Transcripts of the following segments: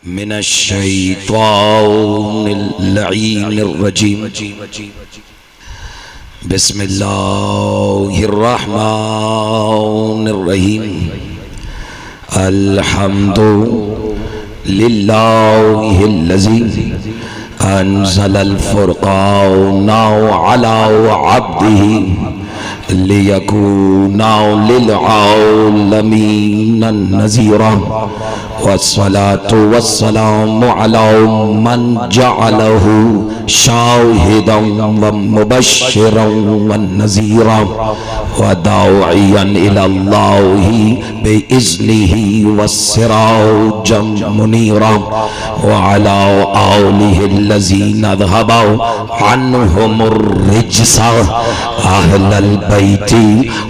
मिनश्शैतानिर्रजीम बिस्मिल्लाहिर्रहमानिर्रहीम अल्हम्दुलिल्लाहिल्लज़ी अंज़लल फ़ुरक़ान अला अब्दिही लियकूना लिलआलमीन नज़ीरा वस्सलातु वस्सलामु अला मन जअलहु शाहिदन व मुबश्शिरन व नज़ीरा व दाइयन इलल्लाहि बिइज़्निही वस्सिराजम मुनीरा व अला आलिहिल्लज़ीना ज़हबा अन्हुमुर रिज्सा अहलल बैति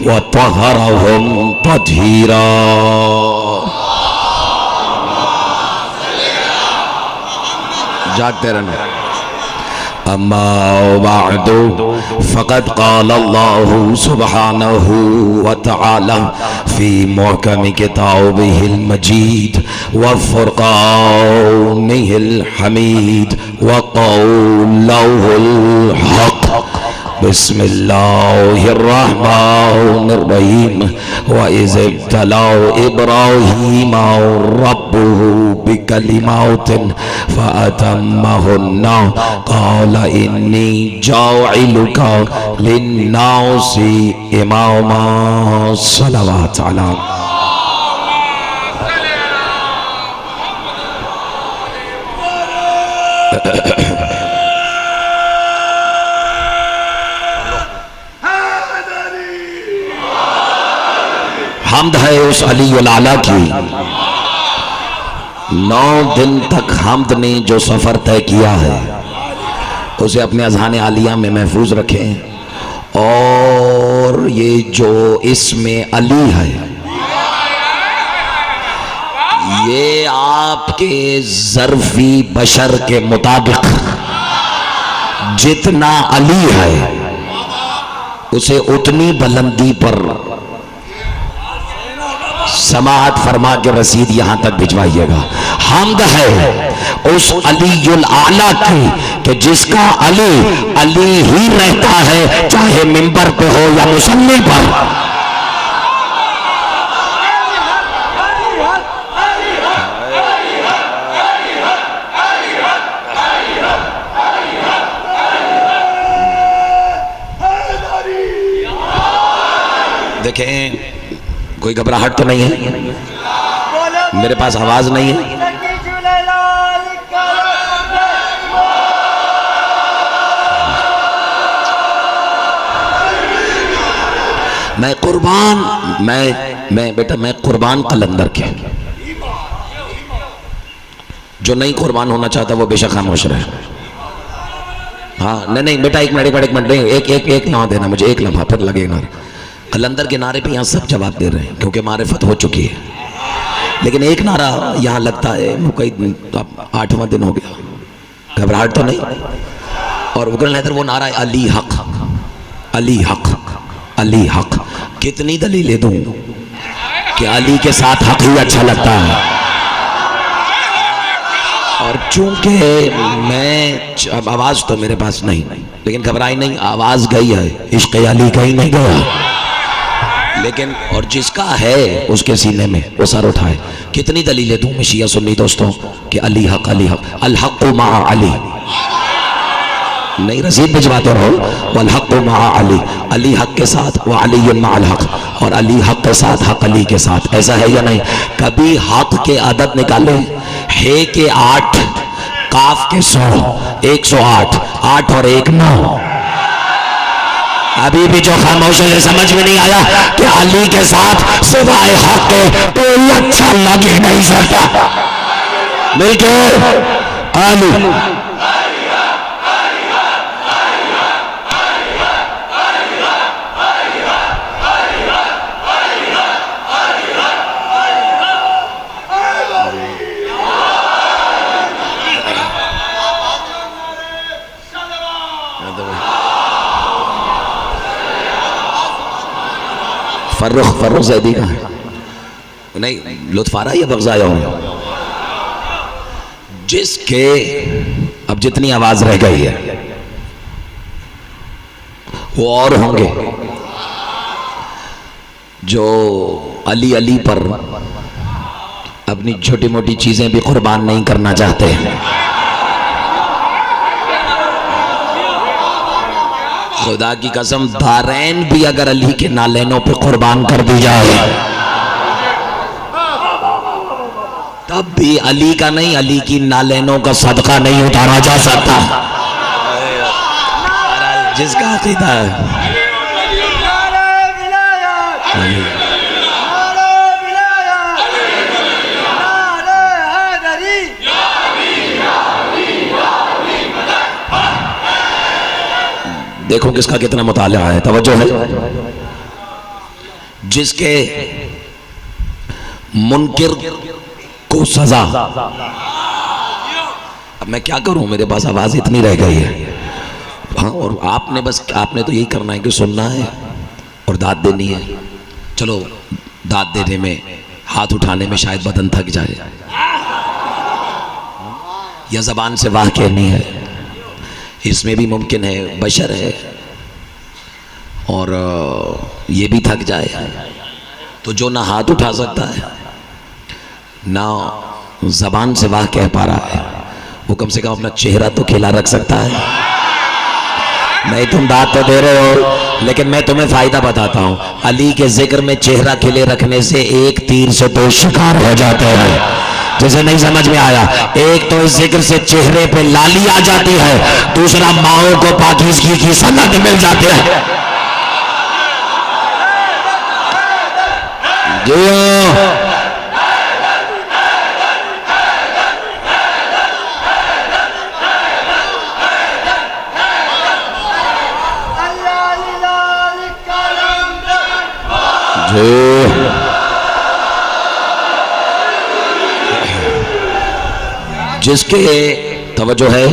व तहरहुम तत्हीरा। जागते रहना। अम्मा बअदु फ़क़द क़ाल अल्लाहु सुब्हानहु व तआला फ़ी मुहकम किताबिहिल मजीद व फ़ुरक़ानिहिल हमीद व क़ौलुहुल हक़। बिस्मिल्लाहिर्रहमानिर्रहीम व इज़ इब्तला इब्राहीम रब्बुहु बिकलिमातिन फ़अतम्महुन्ना क़ाल इन्नी जाइलुका लिन्नासि इमामा। सल्लल्लाहु अलैहि हम्द है उस अलीउल आला की। 9 दिन तक हम्द ने जो सफ़र तय किया है उसे अपने अज़हान आलिया में महफूज रखें। और ये जो इसमें अली है ये आपके ज़र्फ़ी बशर के मुताबिक जितना अली है उसे उतनी बुलंदी पर समाअत फरमा के रसीद यहां तक भिजवाइएगा। हम्द है उस अलीउल आला की कि जिसका अली अली ही रहता है, चाहे मिंबर पे हो या मुसल्ली पर। देखें कोई घबराहट तो नहीं है, मेरे पास आवाज नहीं है। मैं कुर्बान मैं कुर्बान कलंदर के। जो नहीं कुर्बान होना चाहता वो बेशक खामोश रहे। हाँ नहीं बेटा एक मिनट एक लम्हा देना मुझे, एक लम्हा फिर लगेगा। कलंदर के नारे पे यहाँ सब जवाब दे रहे हैं क्योंकि मारिफत हो चुकी है, लेकिन एक नारा यहाँ लगता है कई 8वां दिन हो गया, घबराहट तो नहीं। और मुगल हैदर वो नारा है अली हक अली हक अली हक। कितनी दलीलें दूं कि अली के साथ हक ही अच्छा लगता है। और चूंकि मैं अब आवाज तो मेरे पास नहीं, लेकिन घबराई नहीं, आवाज गई है, इश्क़ अली कहीं नहीं गया। लेकिन और जिसका है उसके सीने में वो सर उठाए। कितनी दलीलें दूं मैं शिया सुन्नी दोस्तों कि अली हक अल हक़ मा अली। नहीं रसीद भिजवाते रहो। वल हक़ मा अली, अली हक के साथ, व अली मा अल हक़, और अली हक के साथ हक अली के साथ। ऐसा है या नहीं? कभी हक के आदत निकाले, है के 8, काफ के 100, 108, 8 और 1 9। अभी भी जो खामोश है समझ में नहीं आया कि अली के साथ सिवाय हक के कोई अच्छा लग ही नहीं सकता। मिलके अली फर्रुख ज़ैदी का नहीं लुत्फ आ रहा है या बग़ज़ आया हूँ? जिसके अब जितनी आवाज रह गई है वो और होंगे जो अली अली पर अपनी छोटी मोटी चीजें भी कुर्बान नहीं करना चाहते हैं। खुदा की कसम दारैन भी अगर अली के नालैनों पे कुर्बान कर दी जाए तब भी अली का नहीं, अली की नालैनों का सदका नहीं उतारा जा सकता। जिसका अकीदा है देखो किसका कितना मुताला है, तवज्जो है। जिसके मुनकिर को सजा। अब मैं क्या करूं, मेरे पास आवाज इतनी रह गई है। हाँ, और आपने तो यही करना है कि सुनना है और दाद देनी है। चलो दाद देने में, हाथ उठाने में शायद बदन थक जाए या जबान से वाह कहनी है, इसमें भी मुमकिन है, बशर है और ये भी थक जाए। तो जो ना हाथ उठा सकता है ना जबान से वाह कह पा रहा है, वो कम से कम अपना चेहरा तो खिला रख सकता है। नहीं, तुम दाद तो दे रहे हो, लेकिन मैं तुम्हें फायदा बताता हूँ। अली के जिक्र में चेहरा खिले रखने से एक तीर से दो शिकार हो जाते हैं। जैसे नहीं समझ में आया, एक तो इस जिक्र से चेहरे पे लाली आ जाती है, दूसरा माओ को पाकीज़गी की सनद मिल जाती है। जिसके तवज्जो है,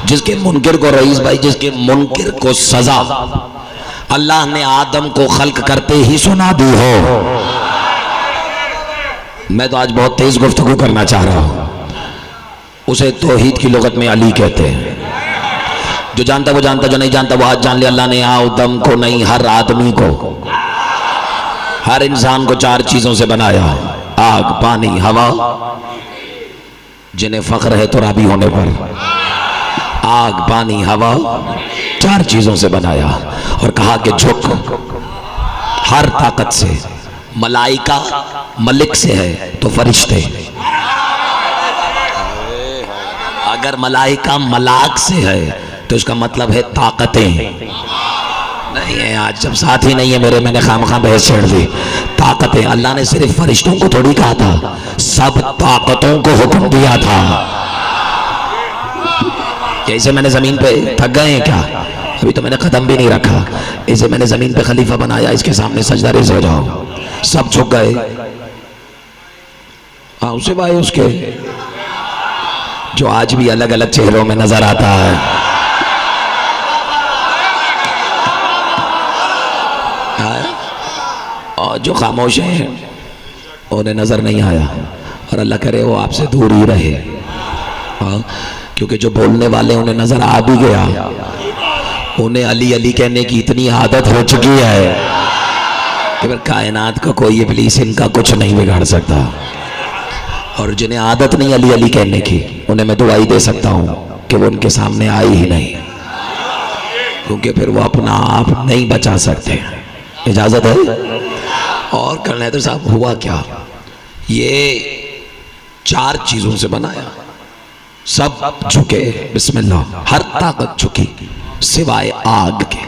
जिसके मुनकिर को रईस भाई, जिसके मुनकिर को सजा अल्लाह ने आदम को खल्क करते ही सुना दी हो। मैं तो आज बहुत तेज गुफ्तगू करना चाह रहा हूं। उसे तौहीद की लुगत में अली कहते हैं। जो जानता वो जानता, जो नहीं जानता वो आज जान ले। अल्लाह ने आदम को नहीं, हर आदमी को, हर इंसान को चार चीजों से बनाया, आग, पानी, हवा। जिन्हें फख्र है तो राबी होने पर, आग, पानी, हवा, चार चीजों से बनाया और कहा कि झुक हर ताकत से। मलाइका मलिक से है तो फरिश्ते, अगर मलाइका मलाक से है तो इसका मतलब है ताकतें नहीं है। आज जब साथ ही नहीं है मेरे, मैंने खामखा बहस छेड़ दी। ताकतें, अल्लाह ने सिर्फ फरिश्तों को थोड़ी कहा था, सब ताकतों को हुक्म दिया था। जैसे मैंने जमीन पे थक गए हैं क्या, अभी तो मैंने कदम भी नहीं रखा, इसे मैंने जमीन पे खलीफा बनाया, इसके सामने सजदा रेज़ हो जाओ, सब झुक गए। हाँ, उसे भाई उसके जो आज भी अलग अलग चेहरों में नजर आता है। और जो खामोश हैं उन्हें नजर नहीं आया, और अल्लाह करे वो आपसे दूर ही रहे। हाँ, क्योंकि जो बोलने वाले उन्हें नजर आ भी गया, उन्हें अली अली कहने की इतनी आदत हो चुकी है कि फिर कायनात का कोई इब्लीस इनका कुछ नहीं बिगाड़ सकता। और जिन्हें आदत नहीं अली अली कहने की, उन्हें मैं दुआई दे सकता हूँ कि वो उनके सामने आई ही नहीं, क्योंकि फिर वो अपना आप नहीं बचा सकते। इजाजत है। और करनेतर साहब, हुआ क्या, ये चार चीजों से बनाया, सब झुके, बिस्मिल्लाह, हर ताकत झुकी सिवाय आग के।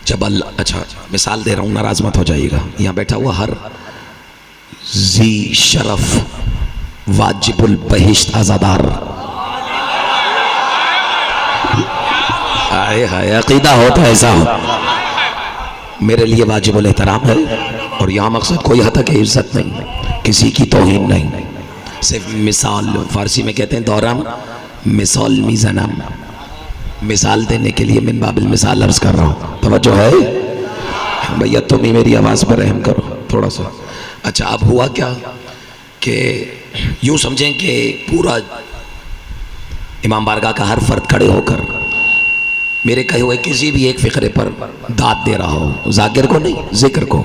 जब अल्लाह, अच्छा मिसाल दे रहा हूं, नाराज मत हो जाइएगा। यहां बैठा हुआ हर जी शरफ वाजिबुल बहिश्त आजादार, हाय हाय, अकीदा हो तो ऐसा हो, मेरे लिए वाजिबुल एहतराम है। और यहाँ मकसद कोई हद तक इज्जत नहीं, किसी की तौहीन नहीं, सिर्फ मिसाल, फारसी में कहते हैं दौरान मिसाल मीज़ानम, मिसाल देने के लिए मिन बाबिल मिसाल अर्ज कर रहा हूँ। तवज्जो है भैया, तुम ही मेरी आवाज़ पर रहम करो थोड़ा सा। अच्छा, अब हुआ क्या कि यूं समझें कि पूरा इमाम बारगाह का हर फर्द खड़े होकर मेरे कहे हुए किसी भी एक फ़िक्रे पर दाद दे रहा हो, जाकिर को नहीं, जिक्र को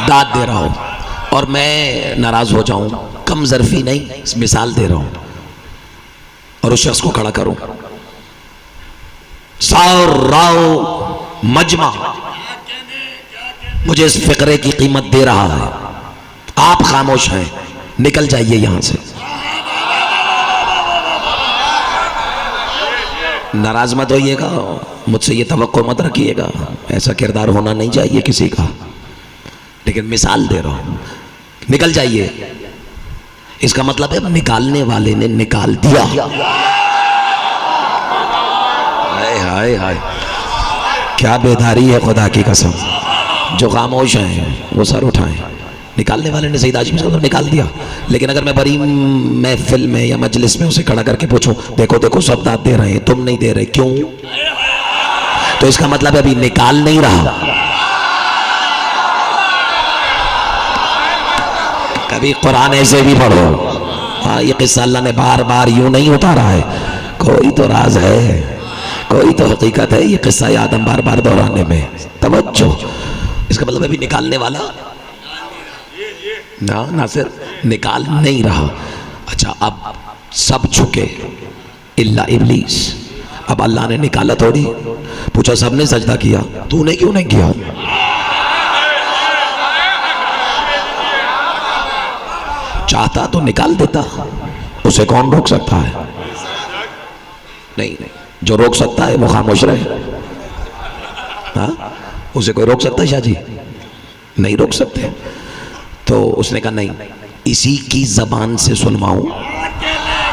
दाद दे रहा हो, और मैं नाराज़ हो जाऊं, कम ज़र्फ़ी नहीं, मिसाल दे रहा हूं, और उस शख्स को खड़ा करूं, साराओ मजमा मुझे इस फ़िक्रे की कीमत दे रहा है, आप खामोश हैं, निकल जाइए यहां से। नाराज मत होइएगा, मुझसे ये तवक्को मत रखिएगा, ऐसा किरदार होना नहीं चाहिए किसी का, लेकिन मिसाल दे रहा हूं, निकल जाइए। इसका मतलब है निकालने वाले ने निकाल दिया। हाय हाय हाय, क्या बेदारी है खुदा की कसम। जो खामोश हैं वो सर उठाएं, निकालने वाले ने सईद आजमी साहब निकाल दिया। लेकिन अगर मैं बड़ी महफिल में या मजलिस में उसे खड़ा करके पूछूं, देखो देखो सब दाद दे रहे हैं, तुम नहीं दे रहे, क्यों? तो इसका मतलब है अभी निकाल नहीं रहा। कभी कुरान ऐसे भी पढ़ो। हाँ, ये किस्सा अल्लाह ने बार बार यूं नहीं उतारा है, कोई तो राज है, कोई तो हकीकत है। ये किस्सा आदम बार बार दोहराने में तवज्जो। इसका मतलब अभी निकालने वाला ना सिर्फ निकाल नहीं रहा। अच्छा, अब सब झुके इल्ला इब्लीस। अब अल्लाह ने निकाला थोड़ी, पूछा सबने सजदा किया, तूने क्यों नहीं किया? चाहता तो निकाल देता, उसे कौन रोक सकता है? नहीं, जो रोक सकता है वो खामोश रहे। हाँ, उसे कोई रोक सकता है शाह जी? नहीं रोक सकते। तो उसने कहा नहीं, इसी की जबान से सुनवाऊं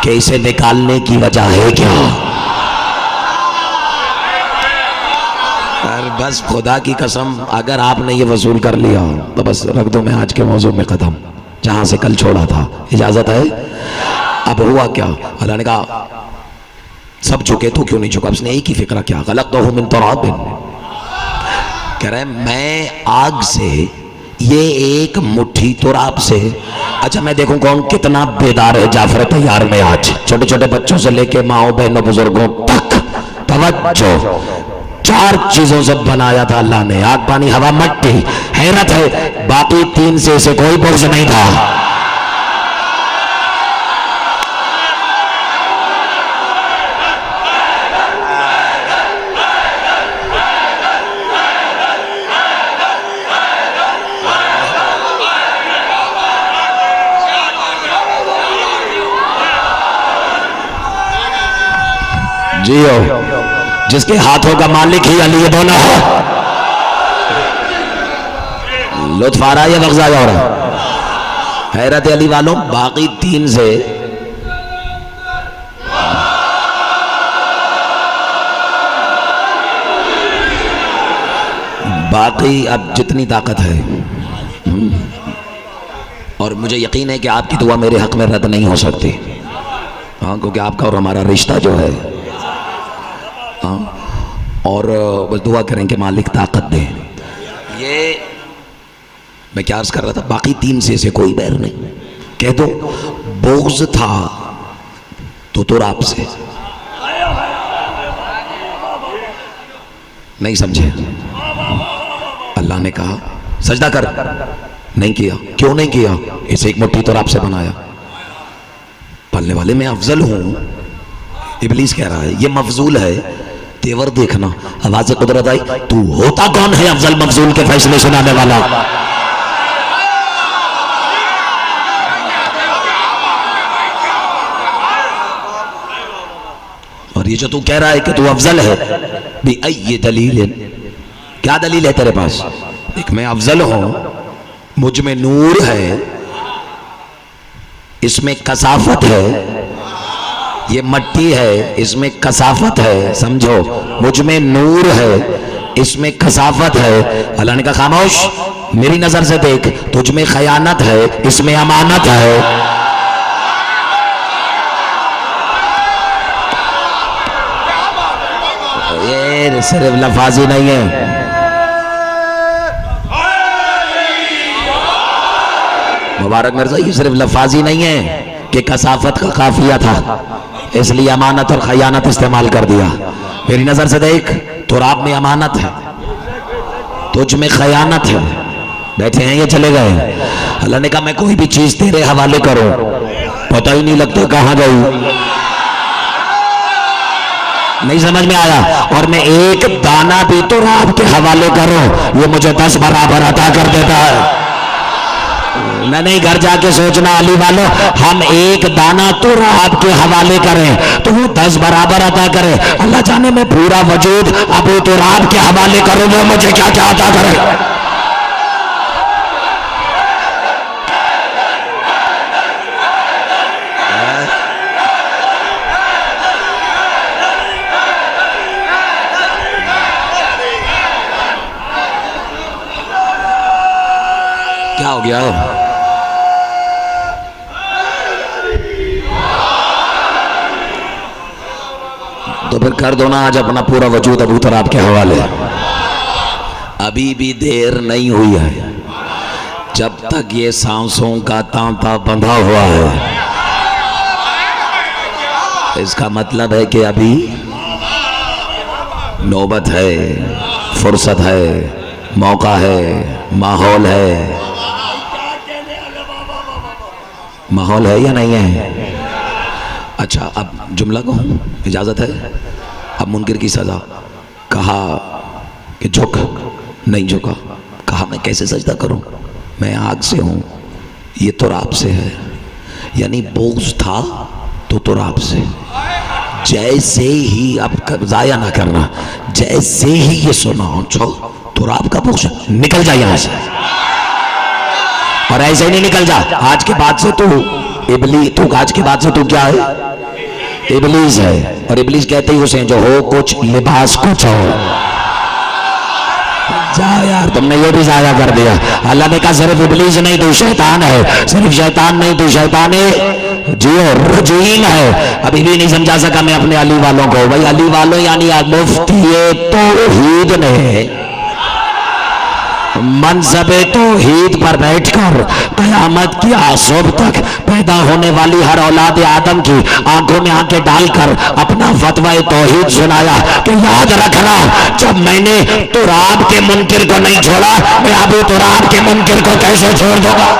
कि इसे निकालने की वजह है क्या? और बस खुदा की कसम, अगर आपने ये वसूल कर लिया तो बस रख दो मैं आज के मौजू में कदम, जहां से कल छोड़ा था। इजाजत है? अब हुआ क्या, अल्लाह ने कहा सब झुके, तो क्यों नहीं झुका? उसने एक ही फिक्रा किया, गलत तो मिन तुराबिन, कह रहे मैं आग से, ये एक मुट्ठी तुराब से। अच्छा, मैं देखूं कौन कितना बेदार है जाफर तैयार में आज, छोटे छोटे बच्चों से लेके माओ बहनों बुजुर्गों तक। तवज्जो, 4 चीजों से बनाया था अल्लाह ने, आग पानी हवा मट्टी। हैरत है बाकी 3 से इसे कोई बोझ नहीं था। जियो, जिसके हाथों का मालिक ही अली दोनों हो। लुत्फ आ रहा है या वक्ज़ा हो रहा है? हैरत अली वालों, बाकी 3 से बाकी अब जितनी ताकत है, और मुझे यकीन है कि आपकी दुआ मेरे हक में रद्द नहीं हो सकती। हाँ, क्योंकि आपका और हमारा रिश्ता जो है, हाँ, और बस दुआ करें कि मालिक ताकत दे। ये मैं क्या अर्ज कर रहा था, बाकी 3 से कोई बैर नहीं। कह दो बोझ था तो तुराब से, नहीं समझे? अल्लाह ने कहा सजदा कर, नहीं किया। क्यों नहीं किया? इसे एक मुट्ठी तुराब से बनाया। पलने वाले मैं अफजल हूं, इब्लीस कह रहा है, ये मफजूल है। तेवर देखना, आवाज़ कुदरत आई, तू होता कौन है अफजल मफजूल के फैसले सुनाने वाला? और ये जो तू कह रहा है कि तू अफजल है, भी ये दलील है? क्या दलील है तेरे पास? एक मैं अफजल हूं, मुझ में नूर है, इसमें कसाफत है, ये मट्टी है, इसमें कसाफत है, समझो, मुझ में नूर है, इसमें कसाफत है। अल्लाह ने कहा खामोश, मेरी नजर से देख, तुझ में खयानत है, इसमें अमानत है। ये सिर्फ लफाजी नहीं है, मुबारक मिर्जा, ये सिर्फ लफाजी नहीं है कि कसाफत का काफिया था इसलिए अमानत और खयानत इस्तेमाल कर दिया। मेरी नजर से देख, तुराब में अमानत है, तुझ में खयानत है। बैठे हैं ये चले गए। अल्लाह ने कहा मैं कोई भी चीज तेरे हवाले करूं, पता ही नहीं लगता कहां गई, नहीं समझ में आया। और मैं एक दाना भी तुराब के हवाले करूं, ये मुझे 10 बराबर अता कर देता है। नहीं, घर जाके सोचना अली वालों, हम एक दाना तुराब के हवाले करें तो वो 10 बराबर अता करे। अल्लाह जाने मैं पूरा वजूद अबू तुराब के हवाले करूं, वो मुझे क्या क्या अता करे। क्या हो गया? तो फिर कर दो ना आज अपना पूरा वजूद अबू तुराब के हवाले। अभी भी देर नहीं हुई है, जब तक ये सांसों का तांता बंधा हुआ है, इसका मतलब है कि अभी नौबत है, फुर्सत है, मौका है, माहौल है। माहौल है या नहीं है? अच्छा, अब जुमला कहूं, इजाजत है? अब मुनकिर की सजा। कहा कि झुक, नहीं झुका। कहा मैं कैसे सजदा करूं, मैं आग से हूं, ये तुराब से है। यानी बोझ था तो तुराब से। जैसे ही, अब जाया ना करना, जैसे ही ये सुना चल तुराब का बोझ, निकल जा यहां से। और ऐसे ही नहीं निकल जा, आज के बाद से तू आज के बाद से तू क्या है? इबलीस है। और इबलीस कहते ही उसे जो हो कुछ लिबास कुछ हो। जा यार, तुमने ये भी जाया कर दिया। अल्लाह ने कहा सिर्फ इबलीस नहीं तू शैतान है, सिर्फ शैतान नहीं तू शैतान जियो रजीम है। अभी भी नहीं समझा सका मैं अपने अली वालों को। भाई अली वालों यानी मुफ्ती तौहीद ने मनसबे तौहीद पर बैठकर कयामत की आसोब तक पैदा होने वाली हर औलाद आदम की आंखों में आंखें डालकर अपना फतवा तौहीद सुनाया कि याद रखना, जब मैंने तुराब के मुनकिर को नहीं छोड़ा, मैं अबू तुराब के मुनकिर को कैसे छोड़ दूंगा।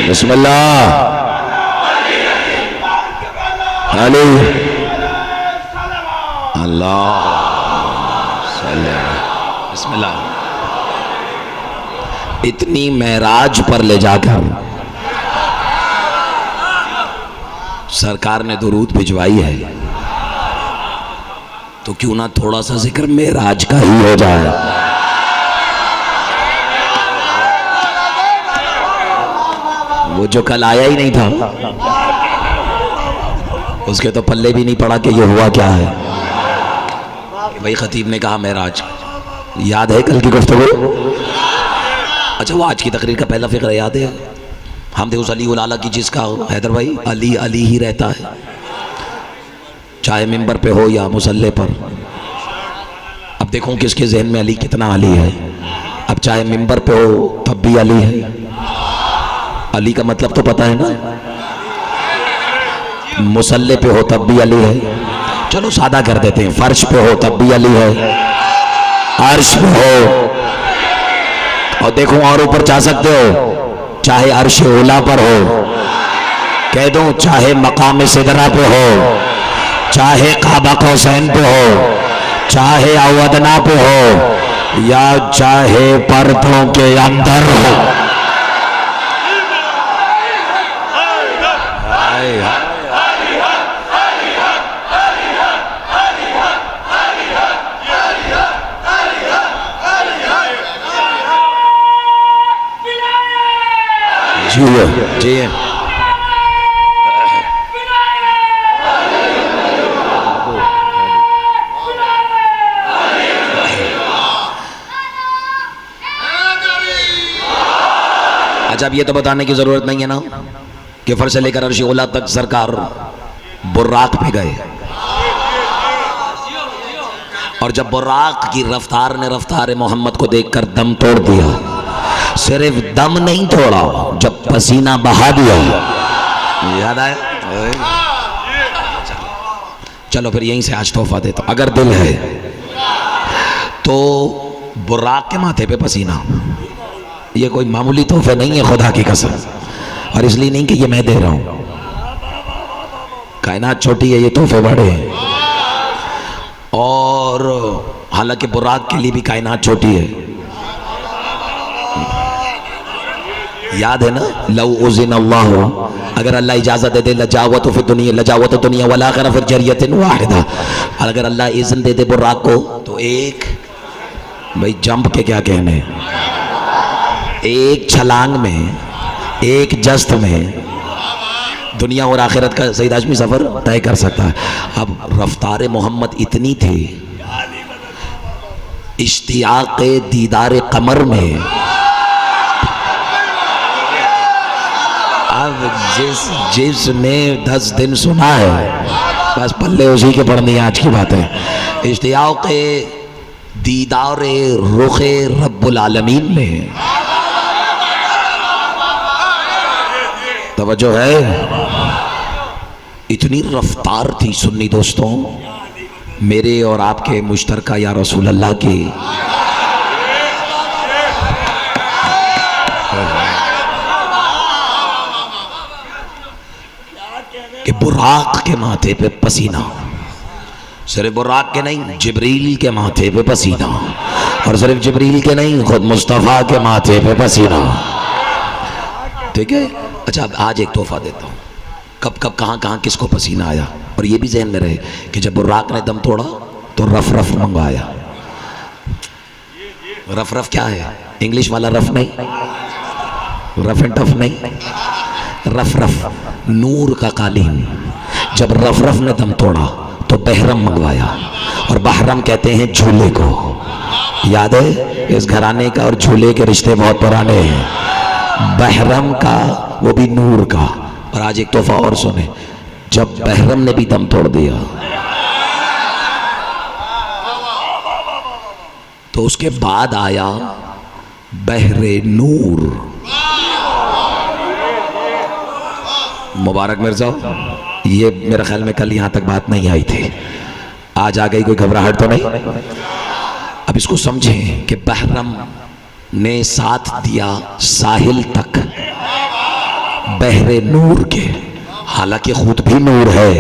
बिस्मिल्लाह अली अल्लाह बिस्मिल्लाह। इतनी महराज पर ले जाकर सरकार ने दुरूद भिजवाई है, तो क्यों ना थोड़ा सा जिक्र महराज का ही हो जाए। वो जो कल आया ही नहीं था, उसके तो पल्ले भी नहीं पड़ा कि ये हुआ क्या है। वही खतीब ने कहा महराज, याद है कल की गुफ्तगू? अच्छा, वो आज की तकरीर का पहला फिक्र याद है? हमदे उस अली उल आला की, जिसका हैदर भाई अली अली ही रहता है, चाहे मिंबर पे हो या मुसल्ले पर। अब देखो किसके जहन में अली कितना अली है। अब चाहे मिंबर पे हो तब भी अली है। अली का मतलब तो पता है ना, मुसल्ले पे हो तब भी अली है। चलो सादा कर देते हैं, फर्श पे हो तब भी अली है, अर्श पे हो, और देखो और ऊपर जा सकते हो, चाहे अर्श ओला पर हो, कह दूं, चाहे मकाम सिदरा पे हो, चाहे काबा कौसैन पे हो, चाहे अवदना पे हो, या चाहे पर्दों के अंदर हो। जी जी अच्छा, अब ये तो बताने की जरूरत नहीं है ना कि फर से लेकर अर्श ओला तक सरकार बुर्राक पे गए, और जब बुर्राक की रफ्तार ने रफ्तार मोहम्मद को देखकर दम तोड़ दिया, सिर्फ दम नहीं तोड़ा, जब पसीना बहा दिया। याद आया? चलो फिर यहीं से आज तोहफा देता हूं, अगर दिल है तो बुर्राक के माथे पे पसीना, ये कोई मामूली तोहफे नहीं है, खुदा की कसम। और इसलिए नहीं कि ये मैं दे रहा हूं, कायनात छोटी है, ये तोहफे बड़े हैं। और हालांकि बुर्राक के लिए भी कायनात छोटी है। याद है ना, लव उज़िन अल्लाह, अगर अल्लाह इजाजत दे दे, लजावत फिर दुनिया, लजावत दुनिया वला आखिरह फिर जरियतिन वाहिदा, अगर अल्लाह इज़्न दे दे बुर्राक को तो एक भाई जंप के क्या कहने, एक छलांग में, एक जस्त में दुनिया और आखिरत का सईद हाशमी सफर तय कर सकता है। अब रफ्तार मोहम्मद इतनी थी, इश्तियाक़ दीदार कमर में, अब जिसने 10 दिन सुना है बस पल्ले उसी के पढ़नी है। आज की बात है इश्तियाक़ दीदार रुख़ रब्बुल आलमीन में, तवज्जो है, इतनी रफ्तार थी सुन्नी दोस्तों मेरे और आपके मुश्तरका या रसूल अल्लाह की, कि बुर्राक के माथे पे पसीना, सिर्फ बुर्राक के नहीं, जिब्रील के माथे पे पसीना, और सिर्फ जिब्रील के नहीं, खुद मुस्तफ़ा के माथे पे पसीना। ठीक है, अच्छा अब आज एक तोहफा देता हूँ, कब कब कहाँ कहाँ किसको पसीना आया, और ये भी जहन में रहे कि जब बुर्राक ने दम तोड़ा तो रफ रफ मंगवाया। रफ रफ क्या है? इंग्लिश वाला रफ नहीं, रफ एंड टफ नहीं, रफ रफ नूर का कालीन। जब रफ रफ ने दम तोड़ा तो बहरम मंगवाया, और बहरम कहते हैं झूले को। याद है, इस घराने का और झूले के रिश्ते बहुत पुराने हैं। बहरम का, वो भी नूर का। और आज एक तोहफा और सुने, जब बहरम ने भी दम तोड़ दिया तो उसके बाद आया बहरे नूर। मुबारक मिर्जा, ये मेरे ख्याल में कल यहां तक बात नहीं आई थी, आज आ गई, कोई घबराहट तो नहीं। अब इसको समझें कि बहरम ने साथ दिया साहिल तक बहरे नूर के, हालांकि खुद भी नूर है।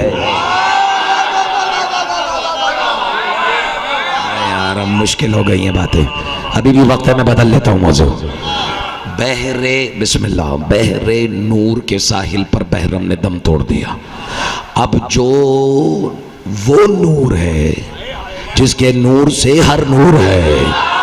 यार अब मुश्किल हो गई हैं बातें, अभी भी वक्त है, मैं बदल लेता हूँ मौजू। बहरे बिस्मिल्लाह, बहरे नूर के साहिल पर बहरम ने दम तोड़ दिया। अब जो वो नूर है जिसके नूर से हर नूर है,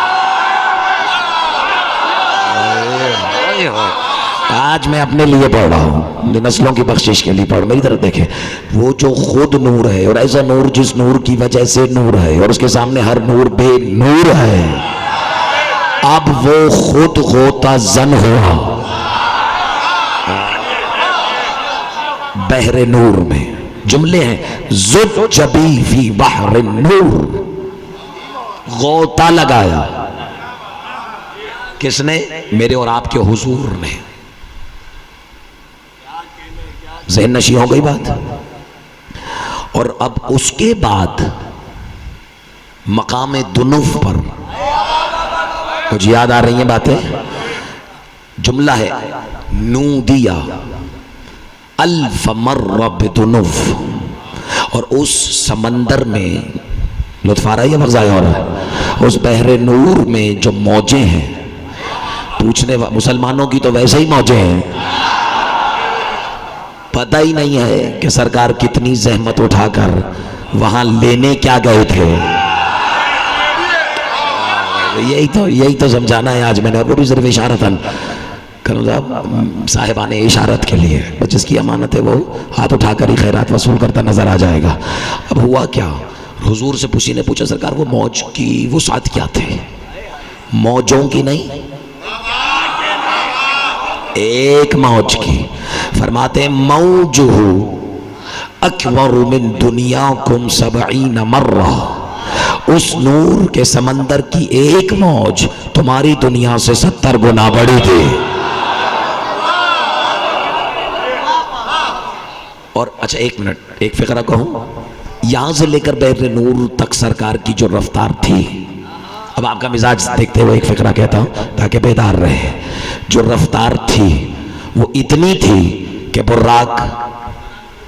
आज मैं अपने लिए पढ़ रहा हूँ, नस्लों की बख्शिश के लिए पढ़, मेरी तरफ देखें, वो जो खुद नूर है, और ऐसा नूर जिस नूर की वजह से नूर है, और उसके सामने हर नूर बेनूर है, अब वो खुद गोता जन हुआ बहरे नूर में। जुमले हैं, जुद जबी फी बहरे नूर, गोता लगाया किसने? मेरे और आपके हुजूर ने। ज़हन नशी हो गई बात। और अब उसके बाद मकाम दुनुफ पर कुछ याद आ रही हैं बातें? जुमला है, नूदिया अल्फ मर्रा बिदुनुव, और उस समंदर में, लुत्फ आ रहा है या मज़ा आ रहा है, उस बहरे नूर में जो मौजें हैं, पूछने मुसलमानों की तो वैसे ही मौजें हैं, पता ही नहीं है कि सरकार कितनी जहमत उठाकर वहां लेने क्या गए थे। यही तो समझाना है आज मैंने, वो भी सिर्फ इशारतन करूँ साहब, साहिबाने इशारत के लिए, जिसकी अमानत है वो हाथ उठाकर ही खैरात वसूल करता नजर आ जाएगा। अब हुआ क्या, हुजूर से किसी ने पूछा सरकार वो मौज की वो साथ क्या थे? मौजों की नहीं, एक मौज की। फरमाते मौजुहु अकबरु मिन दुनियाकुम सबईन मर्रा, उस नूर के समंदर की एक मौज तुम्हारी दुनिया से 70 गुना बड़ी थी। और अच्छा एक मिनट, एक फिक्रा कहूं, यहां से लेकर बहरे नूर तक सरकार की जो रफ्तार थी, अब आपका मिजाज देखते हुए एक फिक्रा कहता हूं ताकि बेदार रहे, जो रफ्तार थी वो इतनी थी कि बुर्राक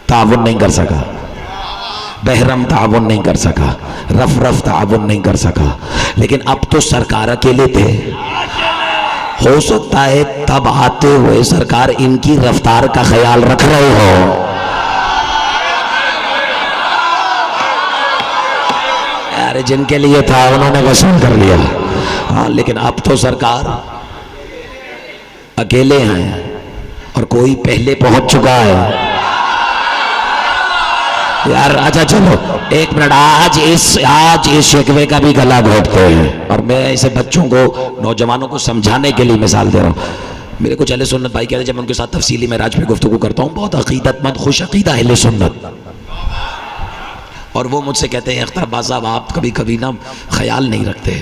ताउन नहीं कर सका, बहरम ताउन नहीं कर सका, रफ ताउन नहीं कर सका। लेकिन अब तो सरकार अकेले थे, हो सकता है तब आते हुए सरकार इनकी रफ्तार का ख्याल रख रहे हो। अरे जिनके लिए था उन्होंने वसूल कर लिया। हाँ, लेकिन अब तो सरकार अकेले हैं और कोई पहले पहुंच चुका है यार। अच्छा चलो एक मिनट, आज इस शिकवे का भी गला घोटते हैं, और मैं ऐसे बच्चों को, नौजवानों को समझाने के लिए मिसाल दे रहा हूँ। मेरे कुछ अहले सुन्नत भाई कह रहे, जब उनके साथ तफसीली महराज पे गुफ्तगू करता हूँ, बहुत अकीदतमंद खुश अकीदा अहले सुन्नत, और वो मुझसे कहते हैं अख्तर अब्बास साहब आप कभी कभी ना ख्याल नहीं रखते।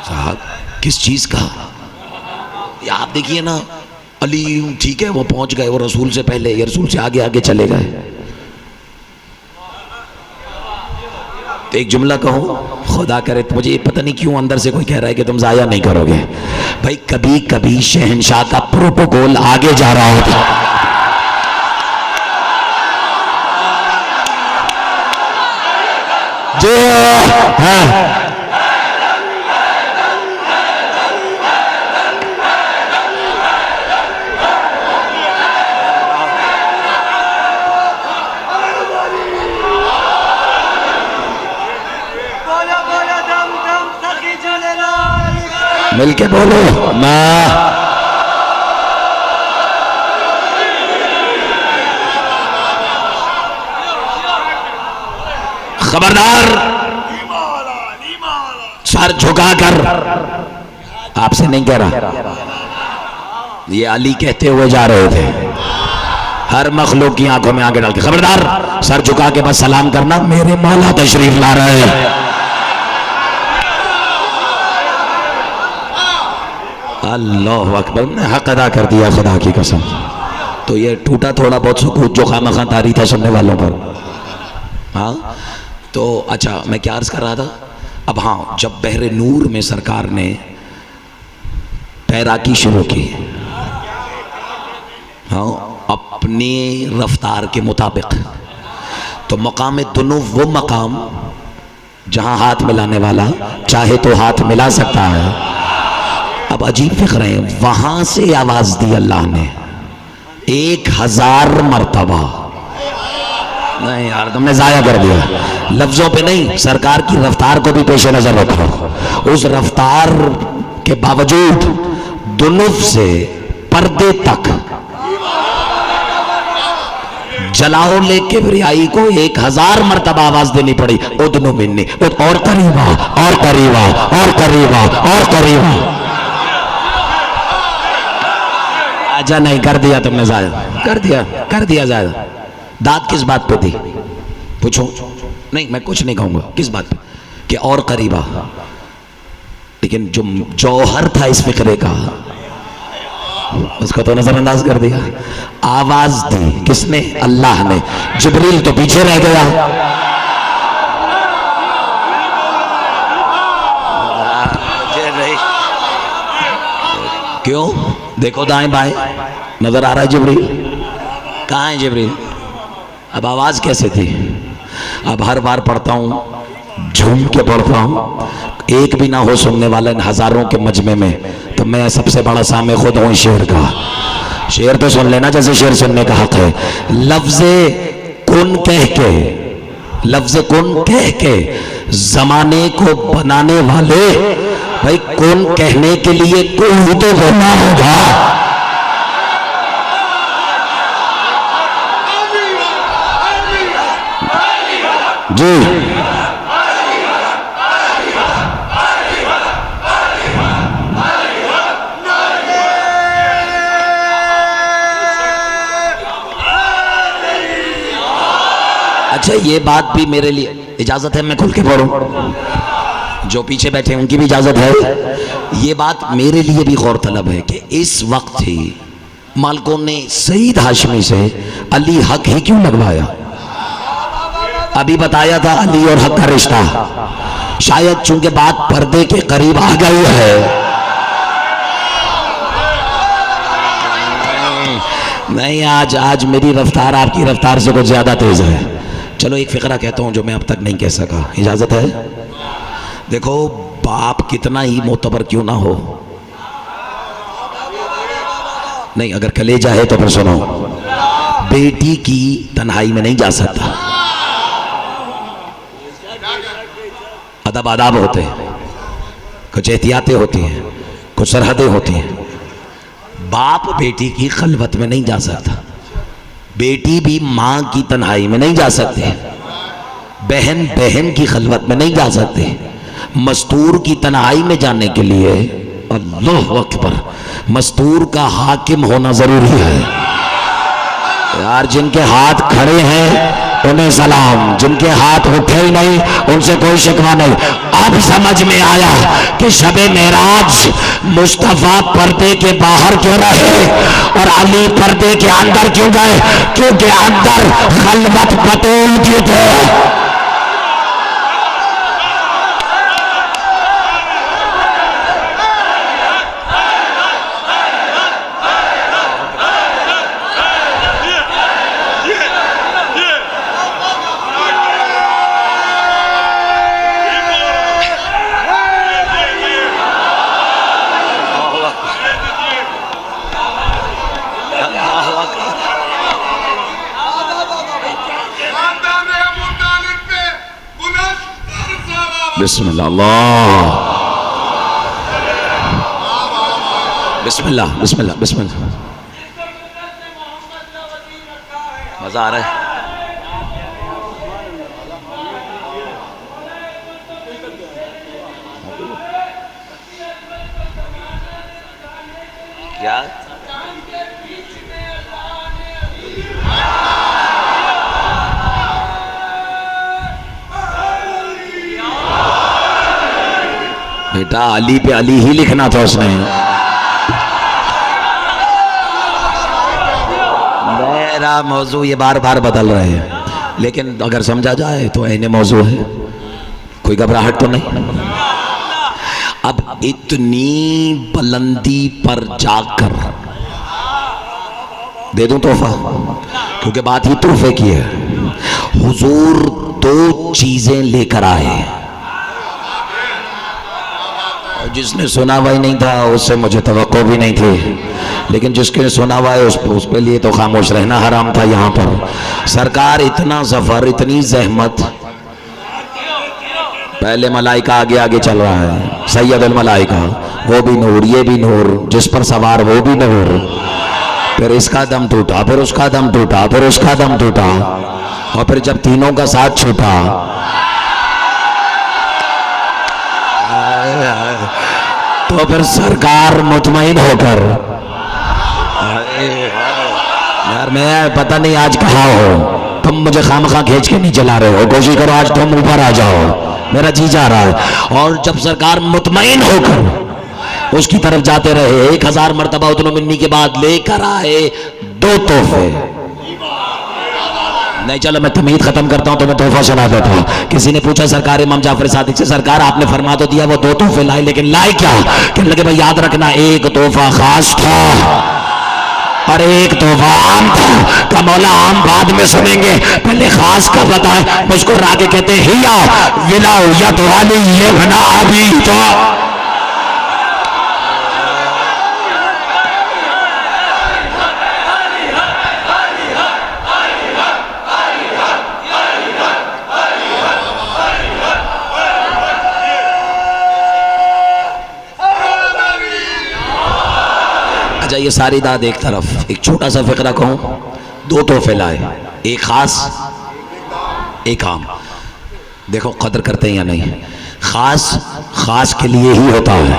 साहब किस चीज़ का? या आप देखिए ना, अली ठीक है वो पहुंच गए, वो रसूल से पहले, ये रसूल से आगे आगे चले गए। तो एक जुमला कहूँ, खुदा करे, तो मुझे पता नहीं क्यों अंदर से कोई कह रहा है कि तुम जाया नहीं करोगे। भाई कभी कभी शहंशाह का प्रोटोकॉल आगे जा रहा होता, जो हाँ मिलके बोलो माँ। खबरदार, सर झुकाकर, आपसे नहीं कह रहा, ये अली कहते हुए जा रहे थे, हर मखलूक की आंखों में आगे डाल के, खबरदार सर झुका के बस सलाम करना, मेरे मौला तशरीफ ला रहे हैं। अल्लाह अकबर, ने हक अदा कर दिया खुदा की कसम। तो ये टूटा थोड़ा बहुत सुकून जो खामखा तारी था सुनने वालों पर। हाँ तो अच्छा मैं क्या अर्ज कर रहा था, अब हाँ, जब बहरे नूर में सरकार ने तैराकी शुरू की, हाँ अपनी रफ्तार के मुताबिक, तो मकाम दुनू वो मकाम जहाँ हाथ मिलाने वाला चाहे तो हाथ मिला सकता है। अब अजीब फिक्र है, वहां से आवाज दी अल्लाह ने 1000 मरतबा। नहीं यार तुमने जाया कर दिया, लफ्जों पे नहीं, सरकार की रफ्तार को भी पेश नजर रखो। उस रफ्तार के बावजूद दुनुफ से पर्दे तक जलाओ लेके रियाई को 1000 मरतबा आवाज देनी पड़ी, उदनु मिन्नी, और करीबा और करीबा और करीबा और करीबा। आजा नहीं कर दिया तुमने, जायद कर दिया जायद। दाद किस बात पे थी पूछो? नहीं मैं कुछ नहीं कहूंगा किस बात पे, कि और करीबा, लेकिन जो जौहर था इस फिक्रे का उसको तो नजरअंदाज कर दिया। आवाज दी किसने? अल्लाह ने। जिब्रील तो पीछे रह गया। क्यों? देखो दाएं बाएं, नजर आ रहा है जिब्रील? कहाँ है जिब्रील? अब आवाज़ कैसे थी? अब हर बार पढ़ता हूँ, झूम के पढ़ता हूँ, एक भी ना हो सुनने वाला इन हजारों के मजमे में, तो मैं सबसे बड़ा सामे खुद हूँ शेर का। शेर तो सुन लेना जैसे शेर सुनने का हक है। लफ्ज़े कुन कह के, लफ्ज़ कुन कह के जमाने को बनाने वाले, भाई कुन कहने के लिए कोई तो होना होगा। जी अच्छा, ये बात भी मेरे लिए इजाजत है मैं खुल के पढ़ूं? जो पीछे बैठे हैं उनकी भी इजाजत है। ये बात मेरे लिए भी गौरतलब है कि इस वक्त ही मालिकों ने सईद हाशमी से अली हक ही क्यों लगवाया? अभी बताया था अली और हक का रिश्ता, शायद चूंकि बात पर्दे के करीब आ गई है। नहीं, आज मेरी रफ्तार आपकी रफ्तार से कुछ ज्यादा तेज है। चलो एक फिक्रा कहता हूं जो मैं अब तक नहीं कह सका, इजाजत है? देखो, बाप कितना ही मोतबर क्यों ना हो, नहीं अगर कलेजा है तो फिर सुनो, बेटी की तन्हाई में नहीं जा सकता। अदब आदाब होते हैं, कुछ एहतियातें होती हैं, कुछ सरहदें होती हैं। बाप बेटी की खलवत में नहीं जा सकता, बेटी भी माँ की तन्हाई में नहीं जा सकते, बहन बहन की खलवत में नहीं जा सकते। मस्तूर की तन्हाई में जाने के लिए अल्लाह अकबर, मस्तूर का हाकिम होना जरूरी है। यार जिनके हाथ खड़े हैं उन्हें सलाम, जिनके हाथ उठे ही नहीं उनसे कोई शिकवा नहीं। अब समझ में आया कि शबे मेराज मुस्तफा पर्दे के बाहर क्यों रहे और अली पर्दे के अंदर क्यों गए, क्योंकि अंदर खलवत बतूल की थे। बिस्मिल्लाह, अल्लाह, बिस्मिल्लाह बिस्मिल्लाह बिस्मिल्लाह। मजा आ रहा है? क्या बेटा, अली पे अली ही लिखना था उसने। मेरा मौजू ये बार बार बदल रहे हैं, लेकिन अगर समझा जाए तो ऐने मौजू है, कोई घबराहट तो नहीं। अब इतनी बुलंदी पर जाकर दे दूं तोहफा, क्योंकि बात ही तोहफे की है। हुजूर दो चीजें लेकर आए, जिसने सुना हुआ ही नहीं था उससे मुझे तवक्को भी नहीं थी, लेकिन जिसके सुना हुआ है उसके लिए तो खामोश रहना हराम था। यहाँ पर सरकार इतना सफर, इतनी जहमत, पहले मलाइका आगे आगे चल रहा है, सैयदुल मलाइका, वो भी नूर, ये भी नूर, जिस पर सवार वो भी नूर, फिर इसका दम टूटा, फिर उसका दम टूटा, फिर उसका दम टूटा, और फिर जब तीनों का साथ छूटा तो फिर सरकार मुतमईन होकर, यार मैं पता नहीं आज कहाँ हो, तुम मुझे खामखा खींच के नहीं चला रहे हो, कोशिश करो आज तुम ऊपर आ जाओ, मेरा जी जा रहा है। और जब सरकार मुतमईन होकर उसकी तरफ जाते रहे, 1000 मरतबा उतनो मिलने के बाद लेकर आए 2 तोहफे। नहीं, चलो मैं तमीद खत्म करता हूं तो मैं तोहफा सुना देता हूं। किसी ने पूछा सरकार इमाम जाफर सादिक से, सरकार आपने फरमा तो दिया वो 2 तोहफे लाए, लेकिन लाए क्या? कहने लगे भाई याद रखना, एक तोहफा खास था और एक तोहफा आम था। मौला आम बाद में सुनेंगे, पहले खास का बताए। मुस्कुरा के कहते हिया विलायत वाली ये बना अभी तो। अच्छा ये सारी दाद एक तरफ, एक छोटा सा फिक्रा कहूं, दो तोहफे लाए, एक खास एक आम। देखो कदर करते हैं या नहीं, खास खास के लिए ही होता है।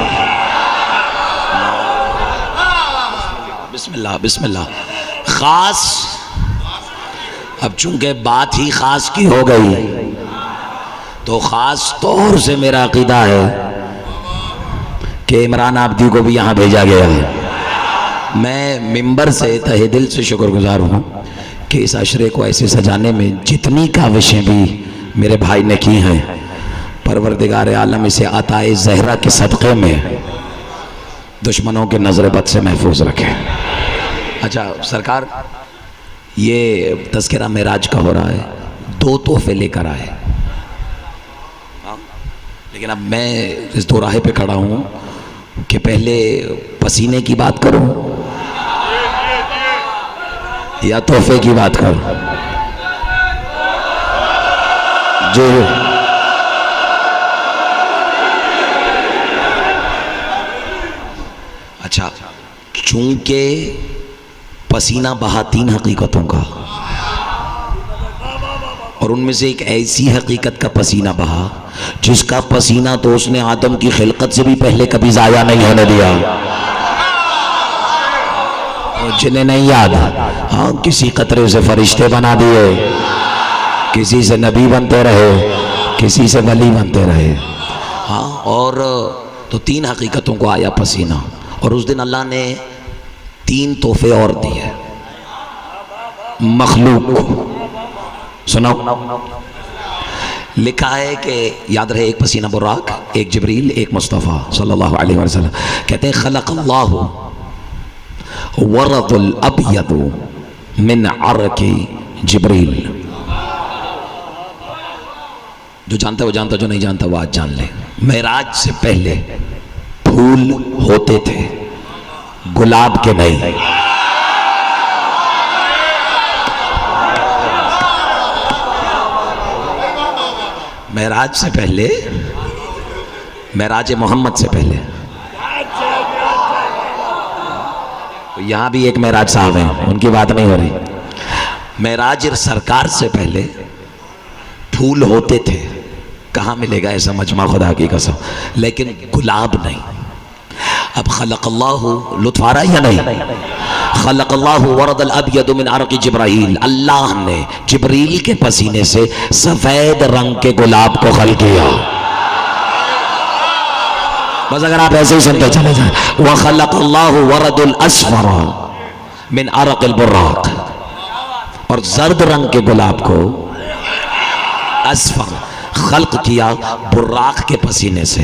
बिस्मिल्लाह बिस्मिल्लाह। खास, अब चूंकि बात ही खास की हो गई तो खास तौर से मेरा अकीदा है कि इमरान आबदी को भी यहाँ भेजा गया है। मैं मिंबर से तहे दिल से शुक्रगुजार हूँ कि इस अशरे को ऐसे सजाने में जितनी काविशें भी मेरे भाई ने की हैं, परवरदिगार आलम इसे अताए ज़हरा के सदक़े में दुश्मनों के नज़र बद से महफूज रखे। अच्छा सरकार, ये तज़किरा मेराज का हो रहा है, दो तोहफे लेकर आए, लेकिन अब मैं इस दोराहे पे खड़ा हूँ कि पहले पसीने की बात करूँ या तोहफे की बात करूं। जो अच्छा, चूंकि पसीना बहा तीन हकीकतों का, और उनमें से एक ऐसी हकीकत का पसीना बहा जिसका पसीना तो उसने आदम की खिलकत से भी पहले कभी जाया नहीं होने दिया। जिन्हें नहीं याद, हाँ किसी कतरे से फरिश्ते बना दिए, किसी से नबी बनते रहे, किसी से वली बनते रहे। हाँ, और तो तीन हकीकतों को आया पसीना, और उस दिन अल्लाह ने तीन तोहफे और दिए मखलूक को। सुनो, लिखा है कि याद रहे, एक पसीना बुर्राक, एक जिब्रील, एक मुस्तफ़ा सल्लल्लाहु अलैहि वसल्लम। कहते हैं खलक़ल्लाहु वरदुल अबयदु मिन अरकी जिब्रील। जो जानता है वो जानता, जो नहीं जानता वो आज जान ले। मेराज से पहले फूल होते थे, गुलाब के नहीं। मेराज से पहले, मेराज मोहम्मद से पहले, यहाँ भी एक मेराज साहब हैं, उनकी बात नहीं हो रही। मेराज सरकार से पहले फूल होते थे, कहाँ मिलेगा ऐसा मजमा खुदा की कसम, लेकिन गुलाब नहीं। अब खलक़ल्लाहु, लुत्फ़ आ रहा है या नहीं? खलक़ल्लाहु वरदल अबयदु मिन अरक़ि जिब्राईल, अल्लाह ने जिब्रील के पसीने से सफ़ेद रंग के गुलाब को खल किया। बस अगर आप ऐसे ही सुनते चले जाए। व खलक़ल्लाहु वरदुल अस्फ़र मिन अरक़िल बुर्राक़, और जर्द रंग के गुलाब को अस्फ़र खल्क किया बुर्राक़ के पसीने से।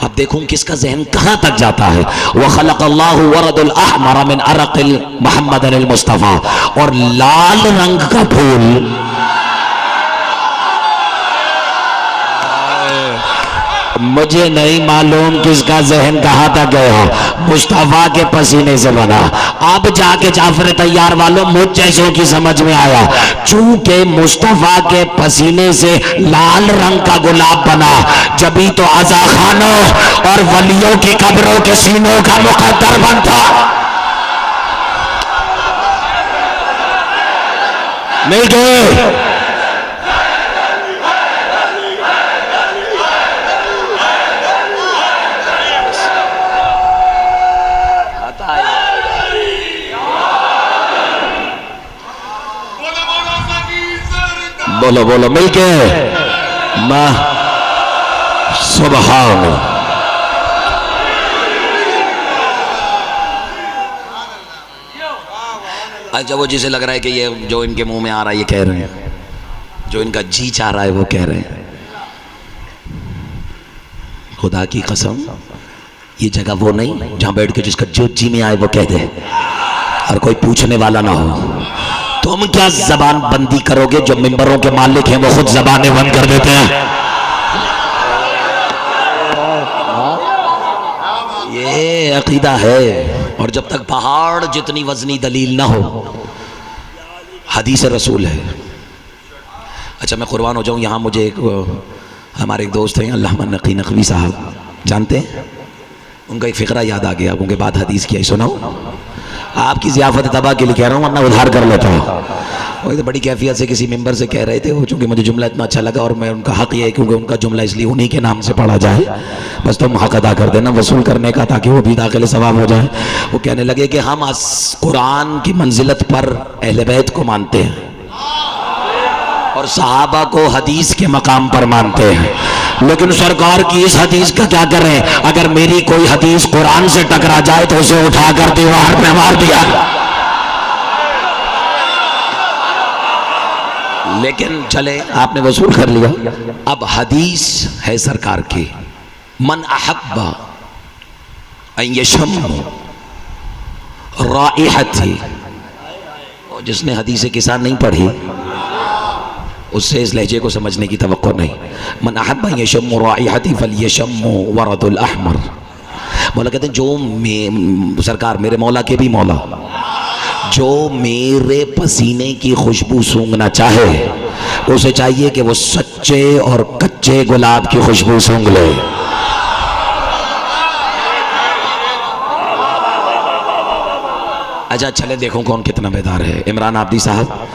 अब देखूं किसका जहन कहाँ तक जाता है। व खलक़ल्लाहु वरदुल अहमर मिन अरक़िल मुहम्मदिल मुस्तफ़ा, और लाल रंग का फूल मुझे नहीं मालूम किसका जहन कहाँ तक गया, मुस्तफ़ा के पसीने से बना। अब जाके जाफर तैयार वालों मुझ जैसों की समझ में आया, चूंकि मुस्तफ़ा के पसीने से लाल रंग का गुलाब बना, जभी तो आज़ा खानों और वलियों की कब्रों के सीनों का मुकद्दर बनता। मिल गए। बोलो बोलो मिलके माँ सुभान। अच्छा, वो जिसे लग रहा है कि ये जो इनके मुंह में आ रहा है ये कह रहे हैं, जो इनका जी चाह रहा है वो कह रहे हैं, खुदा की कसम ये जगह वो नहीं जहां बैठ के जिसका जो जी में आए वो कह दे और कोई पूछने वाला ना हो। तो तुम क्या जबान बंदी करोगे? जो मिंबरों के मालिक हैं वो खुद जबानें बंद कर देते हैं। ये अकीदा है। और जब तक पहाड़ जितनी वजनी दलील ना हो, हदीस रसूल है। अच्छा मैं कुर्बान हो जाऊं, यहाँ मुझे एक हमारे एक दोस्त हैं अल्लामा नकी नकवी साहब, जानते हैं? उनका एक फ़िक्रा याद आ गया, उनके बाद हदीस किया, सुनाओ। आपकी ज़ियाफ़त तबाह के लिए कह रहा हूँ, वरना उधार कर लेता हूँ। वो तो बड़ी कैफियत से किसी मेंबर से कह रहे थे, वो चूँकि मुझे जुमला इतना अच्छा लगा और मैं उनका हक़ ये है क्योंकि उनका जुमला इसलिए उन्हीं के नाम से पढ़ा जाए, बस तुम हक़ अदा कर देना वसूल करने का, ताकि वो भी दाखिल सवाब हो जाए। वो कहने लगे कि हम कुरान की मंजिलत पर अहले बैत को मानते हैं और सहाबा को हदीस के मकाम पर मानते हैं, लेकिन सरकार की इस हदीस का क्या करें? अगर मेरी कोई हदीस कुरान से टकरा जाए तो उसे उठाकर दीवार पे मार दिया। लेकिन चले, आपने वसूल कर लिया। अब हदीस है सरकार की, मन अहब्बा अन यशम्म राइहती, और जिसने हदीस किसान नहीं पढ़ी उससे इस लहजे को समझने की तवक्को नहीं। मन अहब्बा यशम्मु राइहती फलयशम्मु वरदुल अहमर। मौला कहते हैं जो सरकार मेरे मौला के भी मौला, जो मेरे पसीने की खुशबू सूंघना चाहे उसे चाहिए कि वो सच्चे और कच्चे गुलाब की खुशबू सूंघ ले। अच्छा चले देखो कौन कितना बेदार है। इमरान आबदी साहब,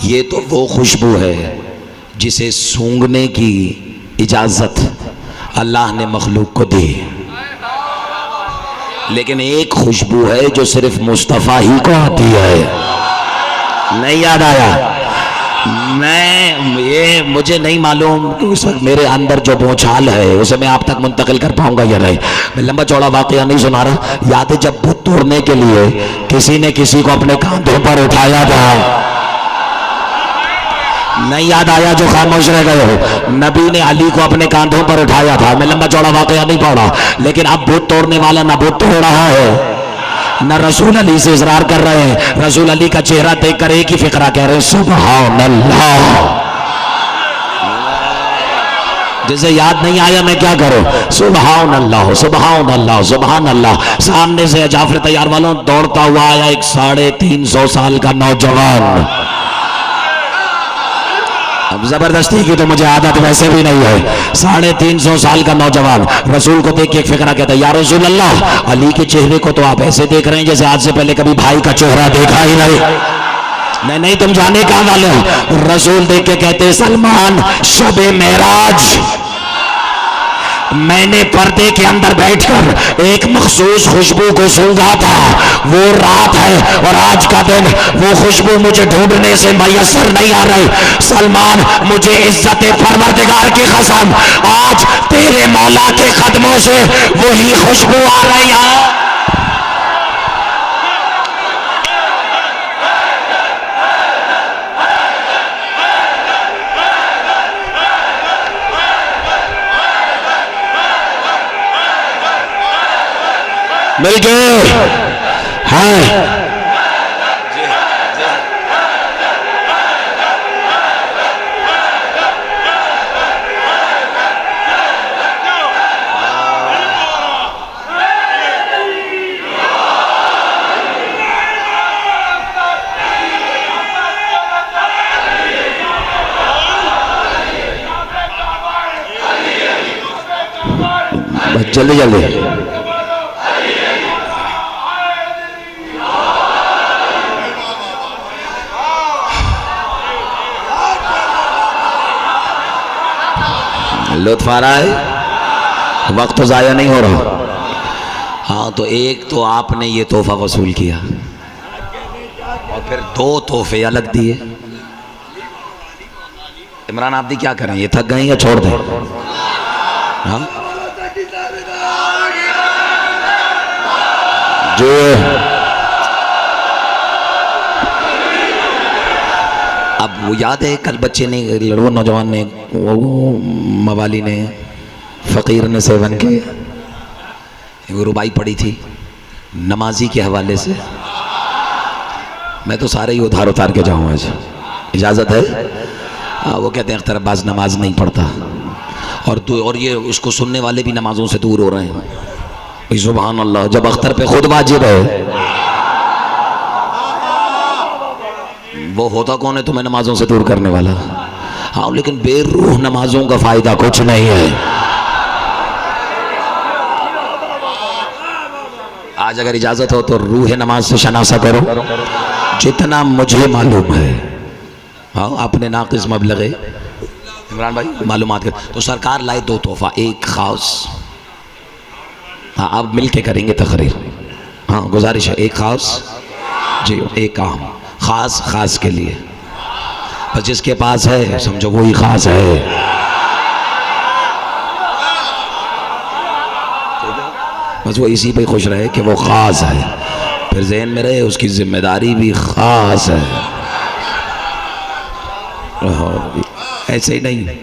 ये तो वो खुशबू है जिसे सूंघने की इजाज़त अल्लाह ने मखलूक को दी, लेकिन एक खुशबू है जो सिर्फ मुस्तफ़ा ही को आती है। नहीं याद आया? ये मुझे नहीं मालूम कि उस वक्त मेरे अंदर जो बोछाल है उसे मैं आप तक मुंतकिल कर पाऊंगा या नहीं। मैं लंबा चौड़ा वाकया नहीं सुना रहा। याद है जब बुत तोड़ने के लिए किसी ने किसी को अपने कांधों पर उठाया था? नहीं याद आया? जो खामोश रह गए हो, नबी ने अली को अपने कांधों पर उठाया था। मैं लंबा चौड़ा वाकया नहीं पढ़ा, लेकिन अब बुत तोड़ने वाला ना बुत तोड़ रहा है न रसूल अली से इजरार कर रहे हैं। रसूल अली का चेहरा देखकर एक ही फिक्रा कह रहे हैं, सुभान अल्लाह। जिसे याद नहीं आया मैं क्या करूं? सुभान अल्लाह, सुभान अल्लाह, सुभान अल्लाह। सामने से जाफर तैयार वालों दौड़ता हुआ आया एक 350 साल का नौजवान। अब जबरदस्ती की तो मुझे आदत वैसे भी नहीं है। 350 साल का नौजवान रसूल को देख के एक फिक्रा कहता है, या रसूल अल्लाह, अली के चेहरे को तो आप ऐसे देख रहे हैं जैसे आज से पहले कभी भाई का चेहरा देखा ही नहीं। नहीं तुम जाने कहां वाले हो? रसूल देख के कहते, सलमान, शबे मेराज मैंने पर्दे के अंदर बैठकर एक मखसूस खुशबू को सूंघा था। वो रात है और आज का दिन, वो खुशबू मुझे ढूंढने से मैसर नहीं आ रही। सलमान, मुझे इज्जत परवरदिगार की कसम, आज तेरे मौला के कदमों से वही खुशबू आ रही है। मिल गए हैं। जल्दी जल्दी लुत्फ आ रहा है, वक्त तो ज़ाया नहीं हो रहा। हाँ तो एक तो आपने ये तोहफा वसूल किया और फिर 2 तोहफे अलग दिए। इमरान आबदी क्या करें, ये थक गए या छोड़ दें? हाँ जो अब वो याद है कल बच्चे ने, लड़वा नौजवान ने, वो मवाली ने, फ़कीर ने सेवन के वो रुबाई पड़ी थी नमाजी के हवाले से। मैं तो सारे ही उधार उतार के जाऊँ आज, इजाज़त है? वो कहते हैं अख्तर अब्बास नमाज नहीं पढ़ता, और ये उसको सुनने वाले भी नमाजों से दूर हो रहे हैं। सुभान अल्लाह, जब अख्तर पे खुद वाजिब है, वो होता कौन है तुम्हें नमाजों से दूर करने वाला? हाँ, लेकिन बेरूह नमाजों का फायदा कुछ नहीं है। आज अगर इजाजत हो तो रूह नमाज से शनासा करो जितना मुझे मालूम है। हाँ, आपने नाकिस मबलगे इमरान भाई मालूमात कर, तो सरकार लाए 2 तोहफा, एक खास। हाँ, आप मिल के करेंगे तकरीर। हाँ, गुजारिश है, एक खास जी, एक आम। खास खास के लिए, बस जिसके पास है समझो वही खास है। बस वो इसी पे खुश रहे कि वो खास है, फिर ज़हन में रहे उसकी जिम्मेदारी भी खास है। ऐसे ही नहीं,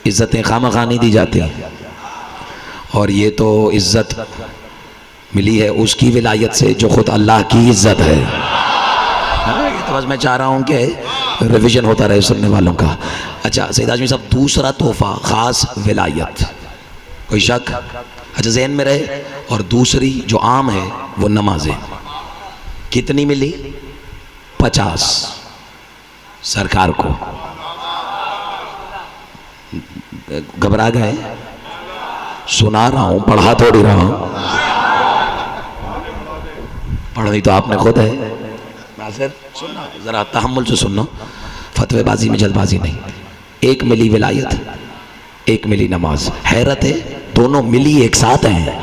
इज़्ज़तें खामखा नहीं दी जाती, और ये तो इज़्ज़त मिली है उसकी विलायत से जो खुद अल्लाह की इज़्ज़त है। ये तो बस मैं चाह रहा हूँ कि रिवीजन होता रहे सुनने वालों का। अच्छा सईद आज़मी साहब, दूसरा तोहफा खास विलायत, कोई शक? अच्छा, ज़हन में रहे। और दूसरी जो आम है वो नमाजें। कितनी मिली? 50 सरकार को। घबरा गए? सुना रहा हूँ, पढ़ा थोड़ी रहा हूँ। पढ़नी तो आपने खुद है। नासिर सुनना, ज़रा तहम्मुल से सुनना, फतवेबाजी में जल्दबाजी नहीं। एक मिली विलायत, एक मिली नमाज। हैरत है, दोनों मिली एक साथ हैं।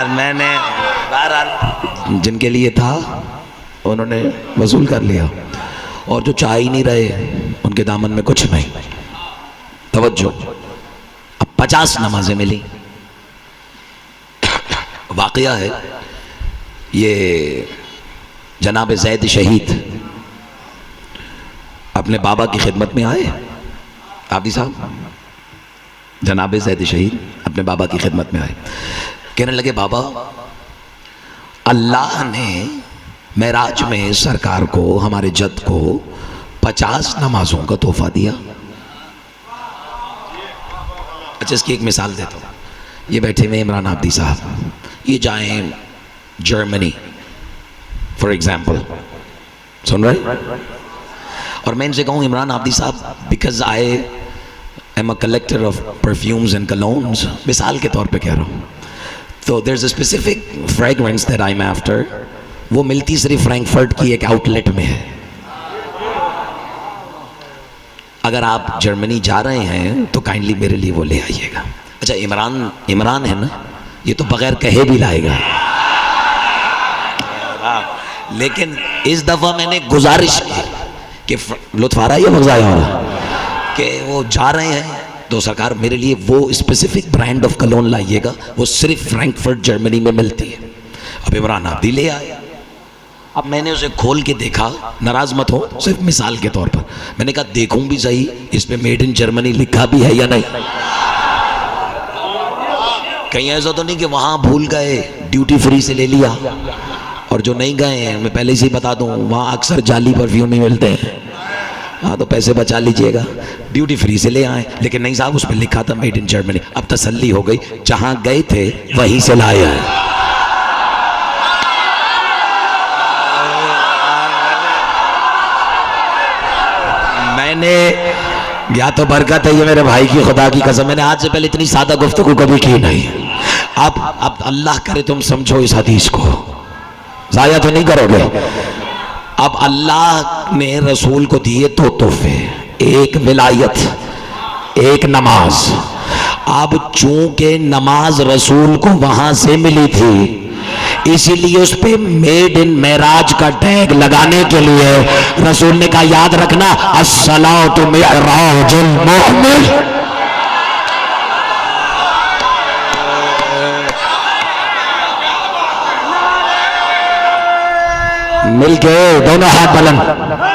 मैंने बहरहाल जिनके लिए था उन्होंने वसूल कर लिया, और जो चाह ही नहीं रहे उनके दामन में कुछ नहीं। तवज्जो, अब 50 नमाजें मिली। वाक़या है, ये जनाब ज़ैद शहीद अपने बाबा की खिदमत में आए। आबदी साहब, जनाब ज़ैद शहीद अपने बाबा की खिदमत में आए, कहने लगे बाबा, अल्लाह ने मेराज में सरकार को, हमारे जद को 50 नमाजों का तोहफा दिया। अच्छा, इसकी एक मिसाल देता हूँ। ये बैठे हुए इमरान आबदी साहब, ये जाएं जर्मनी फॉर एग्जाम्पल, सुन रहे? और मैं इनसे कहूँ इमरान आबदी साहब, because I am a collector of perfumes and colognes, मिसाल के तौर पे कह रहा हूँ, तो there is a specific fragrance that I am after, वो मिलती सिर्फ फ्रैंकफर्ट की एक आउटलेट में है। अगर आप जर्मनी जा रहे हैं तो काइंडली मेरे लिए वो ले आइएगा। अच्छा, इमरान है ना, ये तो बगैर कहे भी लाएगा, लेकिन इस दफ़ा मैंने गुजारिश की कि लुत्फ़ आ रहा है या मज़ा आ रहा कि वो जा रहे हैं तो सरकार मेरे लिए वो स्पेसिफिक ब्रांड ऑफ कलोन लाइएगा, वो सिर्फ फ्रैंकफर्ट जर्मनी में मिलती है। अब इमरान आबदी ले आए। अब मैंने उसे खोल के देखा, नाराज़ मत हो, सिर्फ मिसाल के तौर पर मैंने कहा देखूं भी सही इस पे मेड इन जर्मनी लिखा भी है या नहीं। कहीं ऐसा तो नहीं कि वहाँ भूल गए ड्यूटी फ्री से ले लिया, और जो नहीं गए हैं मैं पहले से ही बता दूँ वहाँ अक्सर जाली परफ्यूम नहीं मिलते हैं। हाँ, तो पैसे बचा लीजिएगा, ड्यूटी फ्री से ले आए। लेकिन नहीं साहब, उस पर लिखा था मेड इन जर्मनी। अब तसल्ली हो गई, जहाँ गए थे वहीं से लाए हैं। मैंने, या तो बरकत है ये मेरे भाई की, खुदा की कसम, मैंने आज से पहले इतनी सादा गुफ्तगू कभी की नहीं। अब अल्लाह करे तुम समझो इस हदीस को, ज़ाया तो नहीं करोगे। अब अल्लाह ने रसूल को दिए 2 तोहफे, एक विलायत, एक नमाज। अब चूंकि नमाज रसूल को वहां से मिली थी, इसीलिए उस पे मेड इन मेराज का टैग लगाने के लिए रसूल ने कहा याद रखना, अस्सलातु मिअराजुल मुमिन। मिलके दोनों हाथ बुलंद।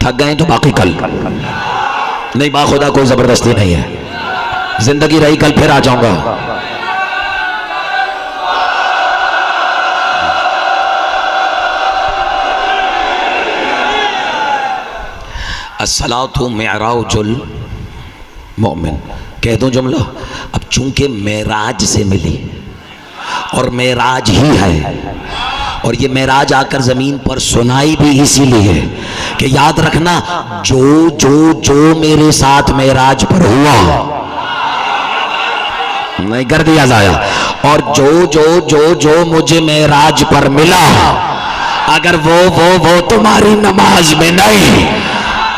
थक गए तो बाकी कल नहीं, बाखुदा कोई जबरदस्ती नहीं है। जिंदगी रही कल फिर आ जाऊंगा। अस्सलातु मिअराजुल मोमिन, कह दो जुमला। अब चूंकि मेराज से मिली और मेराज ही है, और ये मेराज आकर जमीन पर सुनाई भी इसीलिए कि याद रखना, जो जो जो मेरे साथ मेराज पर हुआ नहीं कर दिया जाया, और जो जो जो जो मुझे मेराज पर मिला, अगर वो तुम्हारी नमाज में नहीं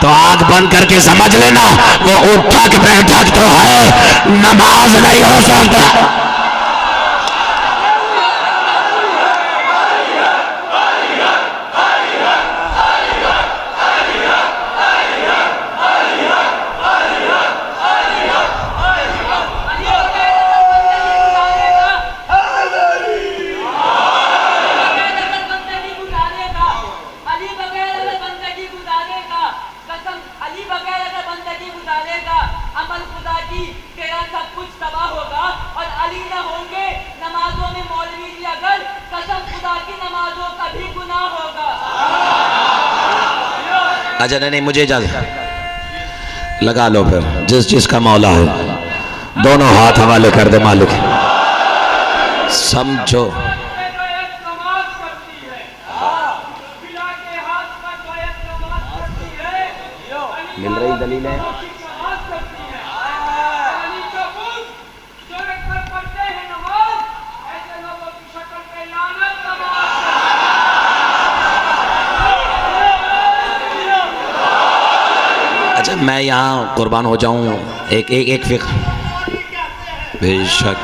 तो आंख बंद करके समझ लेना वो उठक बैठक तो है, नमाज नहीं हो सकता। अच्छा नहीं, मुझे इजाजत, लगा लो फिर जिस चीज का मौला है, दोनों हाथ हवाले कर दे मालिक। समझो मिल रही दलील है। अच्छा मैं यहाँ कुर्बान हो जाऊँ एक फिक्र, बेशक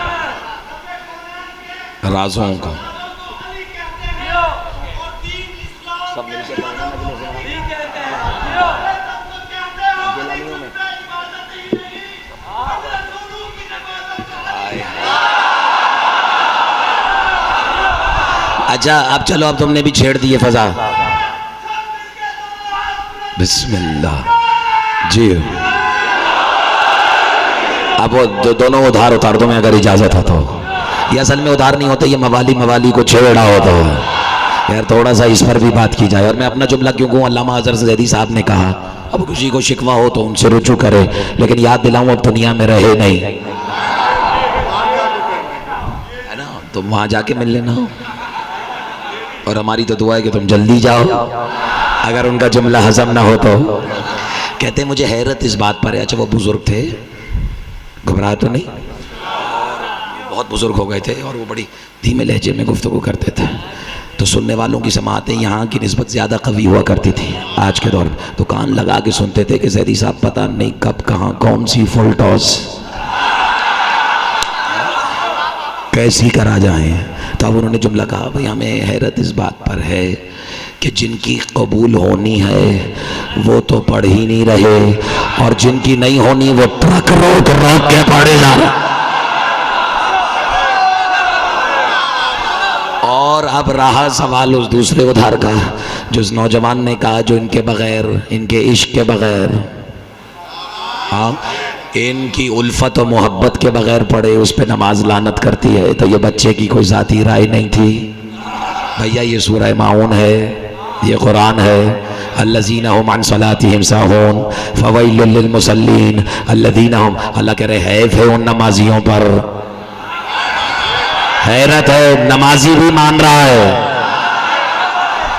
राजों का सब मिलकर अच्छा अब चलो, अब तुमने भी छेड़ दी है फजा। बिस्मिल्लाह जी, अब वो दोनों उधार उतार दो मैं अगर इजाजत है तो। ये असल में उधार नहीं होता, ये मवाली को छेड़ा होता है यार, थोड़ा सा इस पर भी बात की जाए। और मैं अपना जुमला क्यों कहूँ, अल्लामा हज़रत ज़ैदी साहब ने कहा अब किसी को शिकवा हो तो उनसे रुजू करे, लेकिन याद दिलाऊं अब दुनिया में रहे नहीं, है ना, तो वहाँ जाके मिल लेना। और हमारी तो दुआ है कि तुम जल्दी जाओ, अगर उनका जुमला हजम ना हो तो। कहते मुझे हैरत इस बात पर है, अच्छा वो बुजुर्ग थे, घबरा तो नहीं, बहुत बुजुर्ग हो गए थे और वो बड़ी धीमे लहजे में गुफ्तगू करते थे, तो सुनने वालों की समातें यहाँ की निस्बत ज़्यादा कवी हुआ करती थी आज के दौर में, तो कान लगा के सुनते थे कि ज़ैदी साहब पता नहीं कब कहाँ कौन सी फुल टॉस कैसी करा जाए। तो अब उन्होंने जुमला कहा, भाई हमें हैरत इस बात पर है कि जिनकी कबूल होनी है वो तो पढ़ ही नहीं रहे, और जिनकी नहीं होनी वो ट्रक रोक रोक के पढ़े जा रहे। और अब रहा सवाल उस दूसरे उधार का, जो उस नौजवान ने कहा जो इनके बगैर, इनके इश्क के बगैर, हाँ इनकी उल्फत और मोहब्बत के बगैर पढ़े, उस पर नमाज लानत करती है। तो ये बच्चे की कोई ज़ाती राय नहीं थी भैया, ये सूरह माऊन है, ये कुरान है, अल्लज़ीना हुम अन सलातिहिम साहून फ़वैलुल लिल मुसल्लीन अल्लज़ीना हुम, अल्लाह कह रहे हैफ है उन नमाजियों पर। हैरत है, नमाजी भी मान रहा है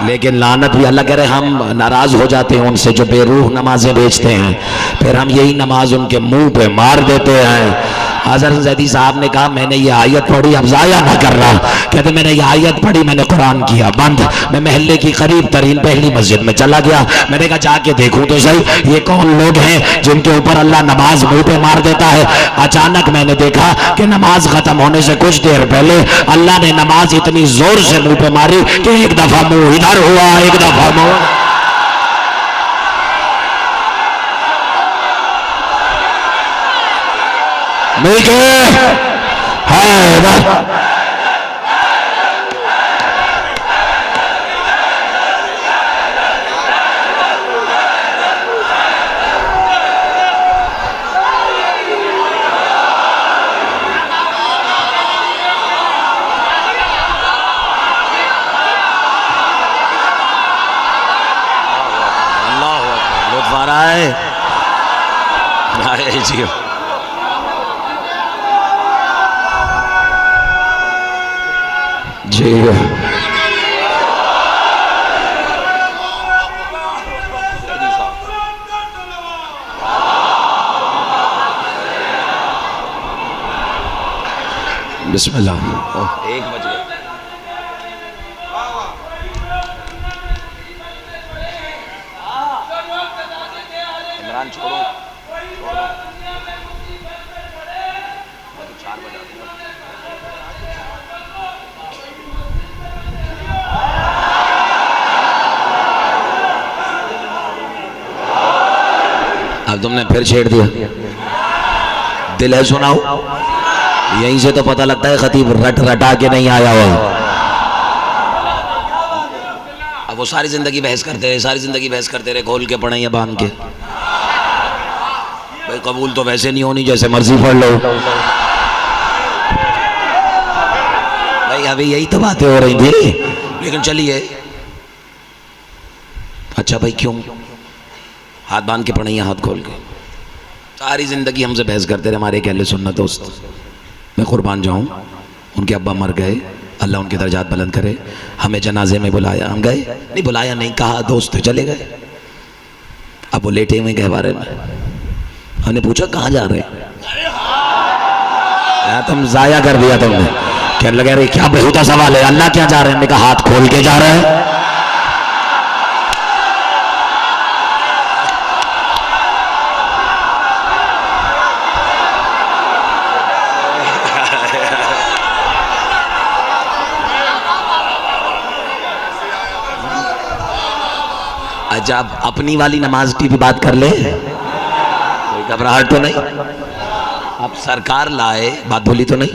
लेकिन लानत भी, अल्लाह कह रहे हम नाराज हो जाते हैं उनसे जो बेरूह नमाजें भेजते हैं, फिर हम यही नमाज उनके मुंह पे मार देते हैं। हज़रत ज़ैदी साहब ने कहा मैंने ये आयत पढ़ी, अब ज़ाया ना कर रहा, कहते मैंने ये आयत पढ़ी, मैंने कुरान किया बंद, मैं महल्ले की करीब तरीन पहली मस्जिद में चला गया, मैंने कहा जाके देखूं तो सही ये कौन लोग हैं जिनके ऊपर अल्लाह नमाज मुंह पे मार देता है। अचानक मैंने देखा कि नमाज खत्म होने से कुछ देर पहले अल्लाह ने नमाज इतनी जोर से मुंह पे मारी कि एक दफा मुंह इधर हुआ, एक दफा मुंह मिलके है। हाय हाय जियो। जियो बिस्मिल्लाह। एक बज गया। इमरान छोड़ो, अब तुमने फिर छेड़ दिया। दिल है सुनाओ, यहीं से तो पता लगता है खतीब रट रटा के नहीं आया हो। अब वो सारी जिंदगी बहस करते रहे, सारी जिंदगी बहस करते रहे, खोल के पढ़े या बांध के। भाई कबूल तो वैसे नहीं होनी जैसे मर्जी पढ़ लो। भाई अभी यही तो बातें हो रही थी, लेकिन चलिए। अच्छा भाई क्यों हाथ बांध के पढ़े या हाथ खोल के? सारी जिंदगी हमसे बहस करते रहे हमारे एक अहले सुन्नत दोस्त। मैं कुर्बान जाऊं, उनके अब्बा मर गए, अल्लाह उनके दर्जात बुलंद करे। हमें जनाजे में बुलाया, हम गए नहीं, बुलाया नहीं, कहा दोस्त चले गए। अब वो लेटे हुए के बारे में हमने पूछा कहाँ जा रहे हैं? तुम जाया कर दिया तुमने। कहने लगे अरे क्या बेहुदा सवाल है, अल्लाह क्या जा रहे हैं? हमने कहा हाथ खोल के जा रहे हैं। जब अपनी वाली नमाज की भी बात कर ले, कोई घबराहट तो नहीं? अब सरकार लाए, बात भूली तो नहीं?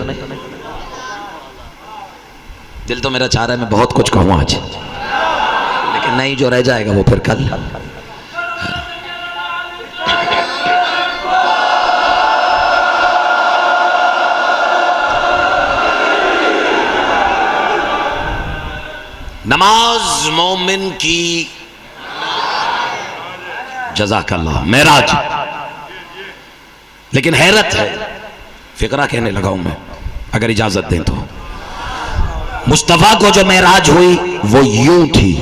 दिल तो मेरा चाह रहा है मैं बहुत कुछ कहूँ आज, लेकिन नहीं, जो रह जाएगा वो फिर कल। नमाज मोमिन की जज़ाकल्लाह मेराज। लेकिन हैरत है, फिक्रा कहने लगा हूं मैं, अगर इजाजत दें तो। मुस्तफा को जो मेराज हुई वो यूं थी।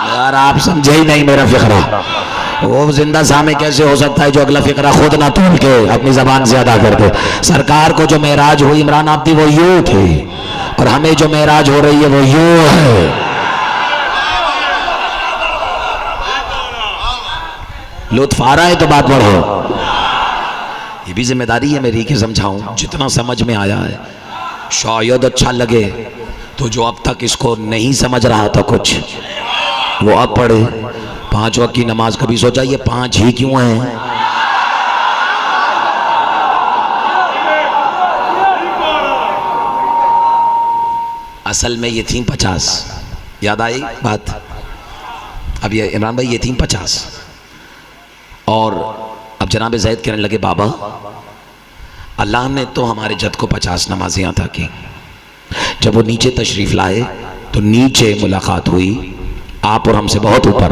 यार आप समझे ही नहीं मेरा फिक्रा। वो जिंदा सामे कैसे हो सकता है जो अगला फिक्रा खुद ना तोड़ के अपनी जबान से अदा कर दे। सरकार को जो मेराज हुई इमरान आपदी वो यूं थी, और हमें जो मेराज हो रही है वो यूं है। लुत्फ आ रहा है तो बात बढ़ो। ये भी जिम्मेदारी है मेरी कि समझाऊं जितना समझ में आया है। शायद अच्छा लगे तो जो अब तक इसको नहीं समझ रहा था कुछ, वो अब पढ़े। 5 वक्त की नमाज, कभी सोचा ये 5 ही क्यों है? असल में ये थी 50। याद आई बात? अब ये इमरान भाई ये थी 50, और अब जनाब ज़ैद कहने लगे बाबा अल्लाह ने तो हमारे जद को 50 नमाजें अता की। जब वो नीचे तशरीफ़ लाए तो नीचे मुलाकात हुई आप और हमसे बहुत ऊपर,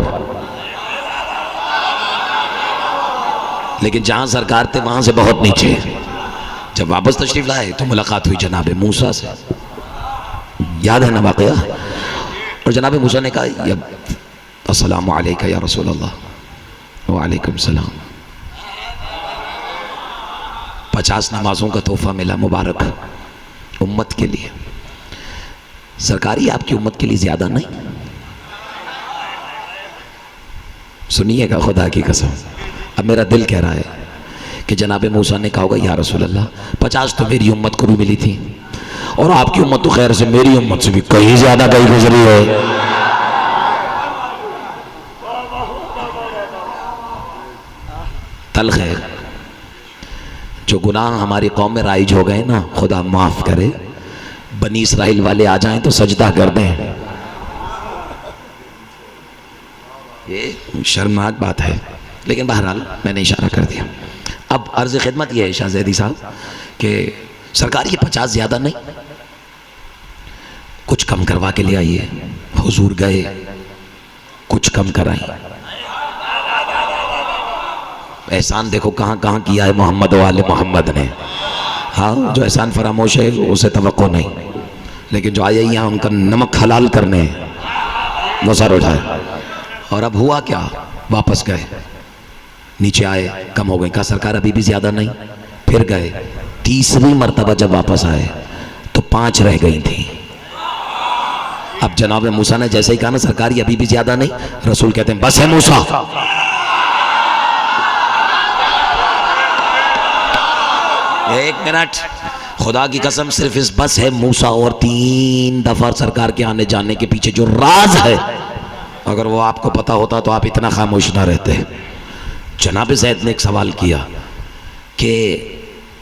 लेकिन जहाँ सरकार थे वहाँ से बहुत नीचे। जब वापस तशरीफ़ लाए तो मुलाकात हुई जनाब मूसा से। याद है ना वाक़या? और जनाब मूसा ने कहा अस्सलामु अलैका या रसूल अल्लाह। वालेकुम सलाम। 50 नमाजों का तोहफा मिला मुबारक उम्मत के लिए। सरकारी आपकी उम्मत के लिए ज़्यादा नहीं? सुनिएगा खुदा की कसम, अब मेरा दिल कह रहा है कि जनाब मूसा ने कहा होगा या रसूल अल्लाह 50 तो मेरी उम्मत को भी मिली थी, और आपकी उम्मत तो खैर से मेरी उम्मत से भी कहीं ज़्यादा कहीं गुजरी है। तल्ख है, जो गुनाह हमारी कौम में राइज हो गए ना, खुदा माफ़ करे। बनी इसराइल वाले आ जाएं तो सजदा कर दें। ये शर्मनाक बात है, लेकिन बहरहाल मैंने इशारा कर दिया। अब अर्ज़ खिदमत ये है शाह ज़ैदी साहब कि सरकार ये 50 ज़्यादा नहीं, कुछ कम करवा के ले आइए। हुजूर गए, कुछ कम कराई। एहसान देखो कहाँ कहाँ किया है मोहम्मद वाले मोहम्मद ने। हाँ, जो एहसान फरामोश है उसे तवक्को नहीं, लेकिन जो आए यहाँ उनका नमक हलाल करने वो सर उठाए। और अब हुआ क्या, वापस गए, नीचे आए, कम हो गई। कहा सरकार अभी भी ज़्यादा नहीं। फिर गए, तीसरी मर्तबा जब वापस आए तो 5 रह गई थी। अब जनाब मूसा ने जैसे ही कहा ना सरकार ये अभी भी ज़्यादा नहीं, रसूल कहते हैं बस है मूसा। एक मिनट, खुदा की कसम सिर्फ इस बस है मूसा और 3 दफा सरकार के आने जाने के पीछे जो राज है, अगर वो आपको पता होता तो आप इतना खामोश ना रहते। जनाब ज़ैद ने एक सवाल किया कि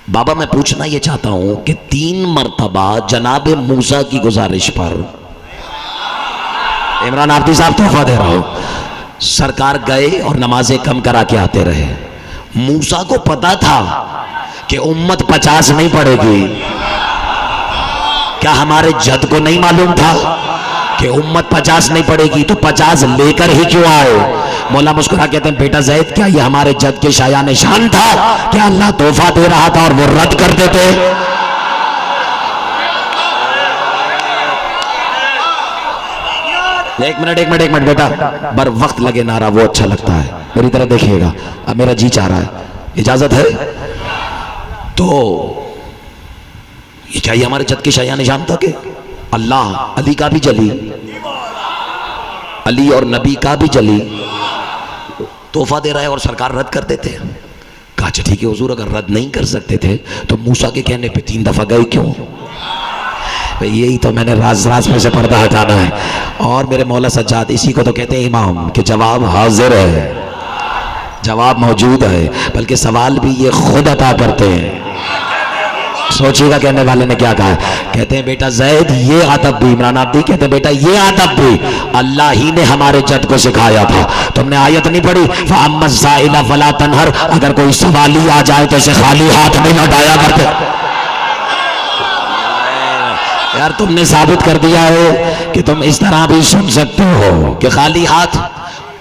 बाबा मैं पूछना ये चाहता हूं कि 3 मरतबा जनाब मूसा की गुजारिश पर, इमरान आब्दी साहब तोहफा दे रहा हो, सरकार गए और नमाजें कम करा के आते रहे। मूसा को पता था कि उम्मत 50 नहीं पड़ेगी। क्या हमारे जद को नहीं मालूम था कि उम्मत 50 नहीं पड़ेगी, तो 50 लेकर ही क्यों आए? मौला मुस्कुरा कहते हैं बेटा ज़ैद क्या ये हमारे जद के शायान शान था? क्या अल्लाह तोहफा दे रहा था और वो रद्द कर देते? एक मिनट बेटा, बर वक्त लगे नारा वो अच्छा लगता है। मेरी तरह देखिएगा, अब मेरा जी चाह रहा है, इजाजत है? तो ये चाहिए हमारे जद के शायान शान था कि अल्लाह अली का भी जली, अली और नबी का भी जली तोहफा दे रहा है और सरकार रद्द कर देते हैं। कहा अच्छा ठीक है हुजूर, अगर रद्द नहीं कर सकते थे तो मूसा के कहने पे 3 दफा गए क्यों? यही तो मैंने राज में से पर्दा हटाना है। और मेरे मौला सज्जाद, इसी को तो कहते हैं इमाम कि जवाब हाजिर है, जवाब मौजूद है, बल्कि सवाल भी ये खुद अता करते हैं। सोचिएगा कहने वाले ने क्या कहा। कहते हैं बेटा ज़ैद ये अदब भी, इमरान आब्दी कहते हैं बेटा ये अदब भी अल्लाह ही ने हमारे जद को सिखाया था। तुमने आयत नहीं पढ़ी फ़अम्मा ज़ाइला फ़ला तनहर, अगर कोई सवाली आ जाए तो इसे खाली हाथ नहीं लौटाया करते। यार तुमने साबित कर दिया है कि तुम इस तरह भी सुन सकते हो कि खाली हाथ।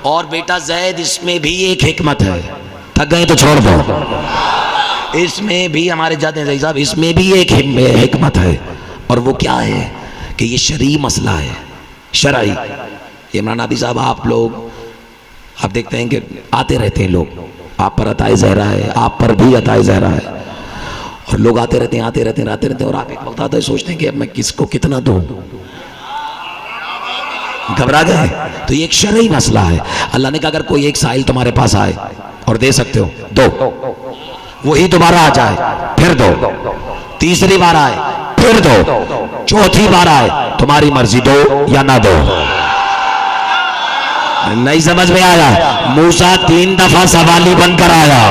और बेटा ज़ैद इसमें भी एक हिकमत है, थक गए तो छोड़ दो, इसमें भी हमारे जाते हैं साहब, इसमें भी एक हिकमत है। और वो क्या है कि ये शरई मसला है, शरई। इमरान आदि साहब आप लोग, आप देखते हैं कि आते रहते हैं लोग, आप पर अताए ज़हरा है, आप पर भी अताए ज़हरा है, और लोग आते रहते हैं और आप एक वक्त आता है सोचते हैं कि अब मैं किसको कितना दूं, घबरा गए। तो ये एक शरई मसला है। अल्लाह ने कहा अगर कोई एक साइल तुम्हारे पास आए और दे सकते हो दो, वही दोबारा आ जाए फिर दो, तीसरी बार आए फिर दो, चौथी बार आए तुम्हारी मर्जी, दो या ना दो। नहीं समझ में आया? मूसा 3 दफा सवाली बनकर आया,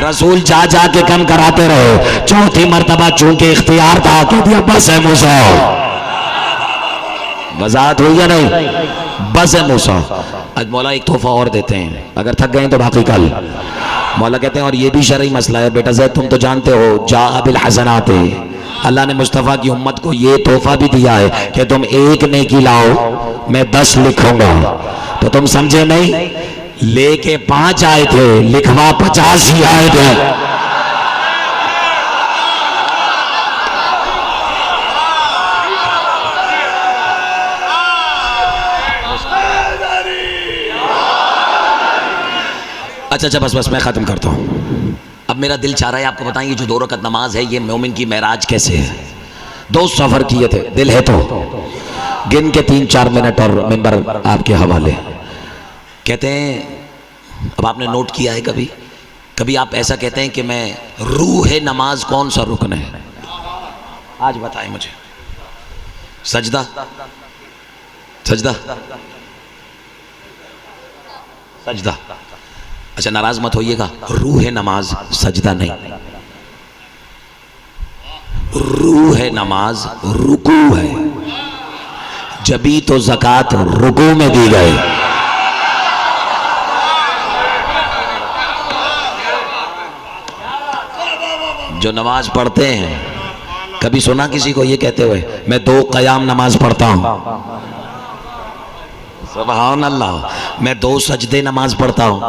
रसूल जा जा के कम कराते रहे, चौथी मर्तबा चूंकि इख्तियार था कह दिया बस है मूसा। वजाहत हुई या नहीं? बस है मूसा। आज मौला एक तोहफा और देते हैं, अगर थक गए तो बाकी कल। मौला कहते हैं और ये भी शरई मसला है बेटा ज़ैद, तुम तो जानते हो जा बिल हसनाते, अल्लाह ने मुस्तफ़ा की उम्मत को ये तोहफा भी दिया है कि तुम 1 नेकी लाओ मैं 10 लिखूंगा। तो तुम समझे नहीं, लेके 5 आए थे, लिखवा 50 ही आए थे। अच्छा बस मैं ख़त्म करता हूँ। अब मेरा दिल चाह रहा है आपको बताएं, ये जो 2 रकत नमाज है ये मोमिन की मेराज कैसे है। 2 सफ़र किए थे, दिल है तो गिन के 3-4 मिनट और मिंबर आपके हवाले। कहते हैं अब आपने नोट किया है कभी आप ऐसा कहते हैं कि मैं रूह नमाज कौन सा रुकन है? आज बताएं मुझे। सजदा, सजदा, सजदा। अच्छा नाराज मत होइएगा, रूह है नमाज, सजदा नहीं। रूह है नमाज, रुकू है, जबी तो ज़कात रुकू में दी गई। जो नमाज पढ़ते हैं, कभी सुना किसी को ये कहते हुए मैं 2 क़याम नमाज पढ़ता हूं? सुभान अल्लाह। मैं 2 सजदे नमाज पढ़ता हूँ।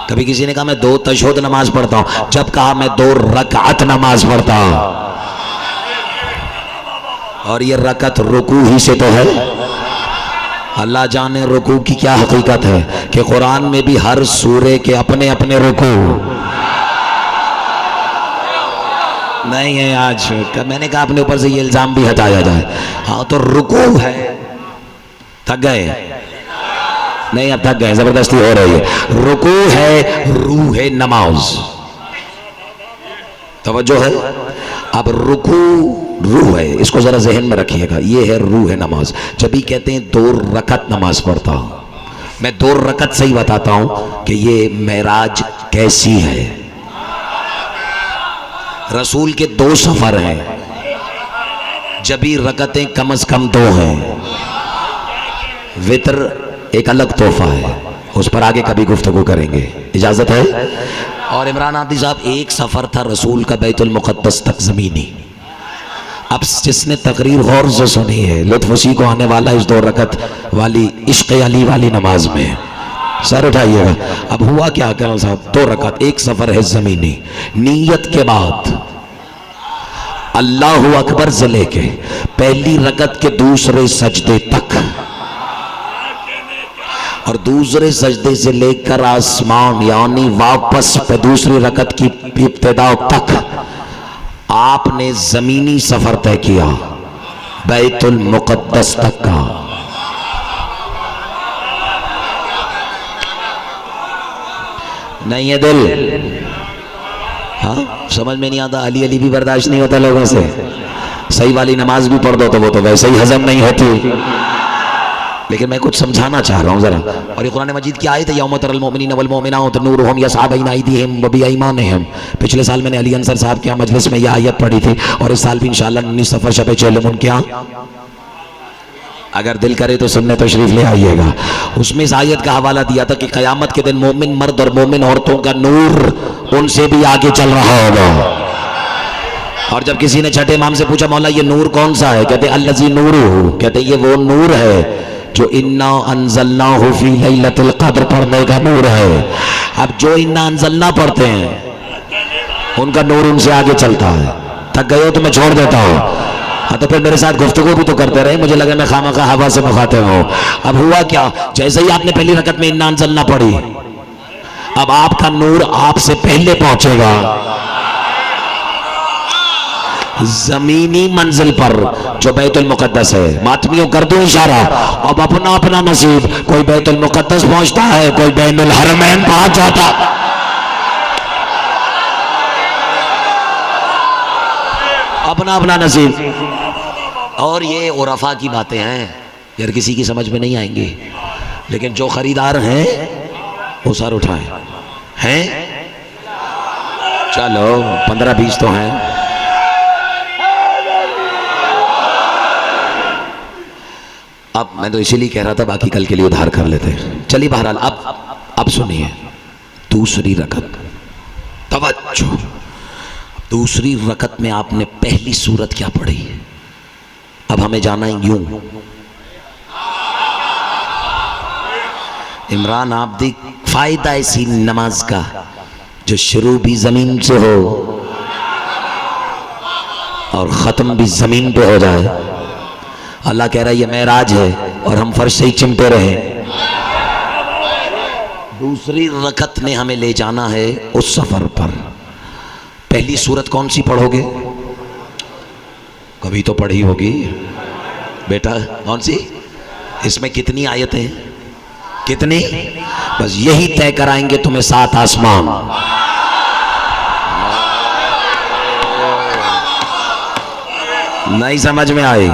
कभी किसी ने कहा मैं 2 तशहुद नमाज पढ़ता हूँ, जब कहा मैं 2 रकात नमाज पढ़ता हूँ। और ये रकत रुकू ही से तो है। अल्लाह जाने रुकू की क्या हकीकत है कि कुरान में भी हर सूरे के अपने अपने रुकू नहीं है। आज मैंने कहा अपने ऊपर से ये इल्जाम भी हटाया जाए। हाँ तो रुकू है। थक गए? नहीं अब थक गए, जबरदस्ती हो रही है। रुकू है रूह है नमाज। तवज्जो है। अब रुकू रूह है, इसको जरा जहन में रखिएगा। ये है रूह है नमाज। जब भी कहते हैं 2 रकत नमाज पढ़ता हूं, मैं 2 रकत से ही बताता हूं कि ये मेराज कैसी है। रसूल के 2 सफर हैं, जब भी रकतें कम से कम 2 हैं। वित्र एक अलग तोहफा है, उस पर आगे कभी गुफ्तगू करेंगे, इजाजत है। और इमरान आदि साहब, एक सफर था रसूल का बैतुल मुक़द्दस तक ज़मीनी। अब जिसने तकरीर गौर से सुनी है, लुत्फ़ उसी को आने वाला इस 2 रकत वाली इश्क़ अली वाली नमाज में। सर उठाइएगा। अब हुआ क्या करम साहब, 2 रकत, एक सफर है ज़मीनी। नीयत के बाद अल्लाहु अकबर से लेके पहली रकत के दूसरे सजदे तक और दूसरे सजदे से लेकर आसमान यानी वापस पे दूसरी रकत की इब्तिदा तक आपने जमीनी सफर तय किया, बैतुल मुक़द्दस तक का। नहीं है दिल? हाँ समझ में नहीं आता। अली अली भी बर्दाश्त नहीं होता लोगों से। सही वाली नमाज भी पढ़ दो तो वो तो वैसे ही हजम नहीं होती। लेकिन मैं कुछ समझाना चाह रहा हूँ जरा। और ये कुरान मजीद की आयत है, यौम तरल मोमिनीन वल मोमिनात नूरुहुम यस्अ बैना अयदीहिम व बिअयमानिहिम। पिछले साल मैंने अली अंसर साहब के यहाँ मजलिस में यह आयत पढ़ी थी, और इस साल भी इंशाअल्लाह 19 सफर शब चलम उनके यहाँ, अगर दिल करे तो सुनने तशरीफ ले आइएगा। उसमें इस आयत का हवाला दिया था कि क़यामत के दिन मोमिन मर्द और मोमिन औरतों का नूर उनसे भी आगे चल रहा होगा। और जब किसी ने छठे इमाम से पूछा मौला ये नूर कौन सा है, कहते अल्लज़ी नूरुहु, कहते ये वो नूर है जो इन्ना अंज़लनाहु फी लैलतिल क़द्र पढ़ने का नूर है। अब जो इन्ना अंज़लना पढ़ते हैं उनका नूर उनसे आगे चलता है। थक गए हो तो मैं छोड़ देता हूँ। हाँ तो फिर मेरे साथ गुफ्तगू भी तो करते रहे, मुझे लगा मैं खामा खा हवा से मुखातिब हूँ। अब हुआ क्या, जैसे ही आपने पहली रकत में इन्ना अंज़लना पढ़ी, अब आपका नूर आपसे पहले पहुंचेगा जमीनी मंजिल पर जो बैतुल मुक़द्दस है। मातमियों कर दो इशारा। अब अपना अपना नसीब, कोई बैतुल मुक़द्दस पहुंचता है, कोई बैनुल हरमैन पहुंच जाता। अपना अपना नसीब। और ये उरफा की बातें हैं यार, किसी की समझ में नहीं आएंगी, लेकिन जो खरीदार हैं वो सर उठाएं। हैं चलो 15-20 तो हैं। अब मैं तो इसीलिए कह रहा था, बाकी कल के लिए उधार कर लेते हैं। चलिए बहरहाल अब सुनिए दूसरी रकत। तवज्जो, दूसरी रकत में आपने पहली सूरत क्या पढ़ी। अब हमें जाना है यूं। इमरान आब्दी, फायदा इसी नमाज का जो शुरू भी जमीन से हो और ख़त्म भी ज़मीन पे हो जाए। अल्लाह कह रहा है ये मेराज है और हम फर्श से ही चिमटे रहे। दूसरी रकत ने हमें ले जाना है उस सफ़र पर। पहली सूरत कौन सी पढ़ोगे? कभी तो पढ़ी होगी बेटा। कौन सी? इसमें कितनी आयतें हैं? कितनी? बस यही तय कराएंगे तुम्हें 7 आसमान। नहीं समझ में आई?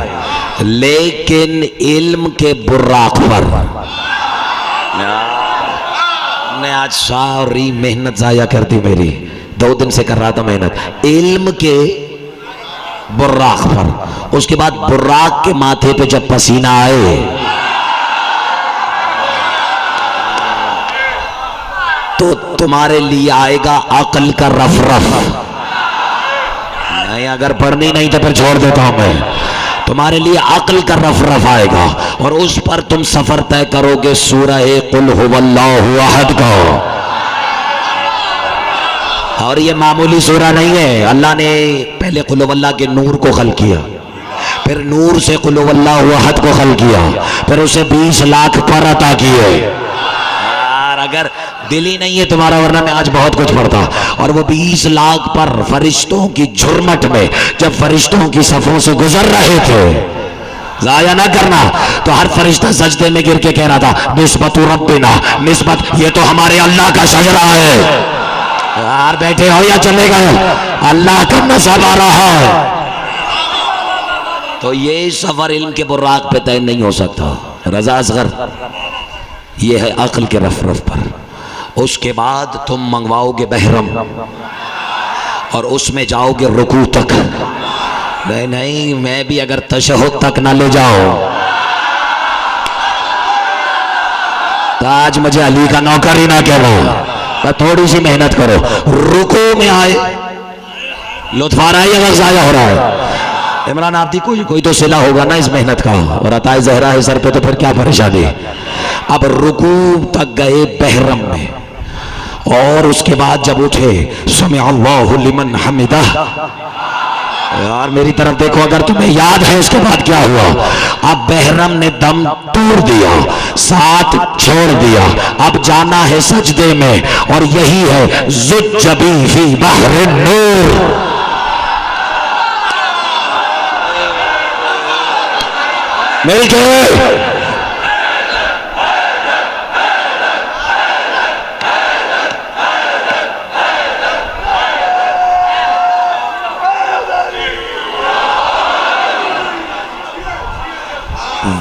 लेकिन इल्म के बुर्राक पर ने आज सारी मेहनत जाया कर दी मेरी। 2 दिन से कर रहा था मेहनत। इल्म के बुर्राक पर, उसके बाद बुर्राक के माथे पे जब पसीना आए तो तुम्हारे लिए आएगा अकल का रफ रफ। नहीं अगर पढ़नी नहीं तो फिर छोड़ देता हूं मैं। तुम्हारे लिए अक्ल का रफ आएगा और उस पर तुम सफर तय करोगे सूरह कुल हुवल्लाहु अहद का। और ये मामूली सूरा नहीं है। अल्लाह ने पहले कुल हुवल्लाह के नूर को खल्क किया, फिर नूर से कुल हुवल्लाहु अहद को खल्क किया, फिर उसे 20 लाख पर अता किए। यार अगर दिल ही नहीं है तुम्हारा, वरना मैं आज बहुत कुछ पढ़ता। और वो 20 लाख पर फरिश्तों की झुरमट में जब फरिश्तों की सफों से गुजर रहे थे, जाया ना करना, तो हर फरिश्ता सजदे में गिर के कह रहा था निस्बत रब्बिना, निस्बत ये तो हमारे अल्लाह का शजरा है। यार बैठे हो या चले गए, अल्लाह का नसब आ रहा है। तो ये सफर इल्म के बुर्राक पे तय नहीं हो सकता। रजा असगर ये है अक्ल के रफ पर। उसके बाद तुम मंगवाओगे बहरम और उसमें जाओगे रुकू तक। नहीं मैं भी अगर तशहुद तक ना ले जाओ तो आज मुझे अली का नौकर ही ना कहना। थोड़ी सी मेहनत करो, रुकू में आए, लुत्फ आ रहा है या वक्त जाया हो रहा है? इमरान आब्दी कोई तो सिला होगा ना इस मेहनत का, और अताए ज़हरा है सर पे, तो फिर क्या परेशानी। अब रुकू तक गए बहरम में, और उसके बाद जब उठे समिअ अल्लाहु लिमन हमिदा। यार मेरी तरफ देखो, अगर तुम्हें याद है उसके बाद क्या हुआ। अब बहरम ने दम तोड़ दिया, साथ छोड़ दिया, अब जाना है सजदे में, और यही है ज़ुज्जबी फी बहर नूर। मिलके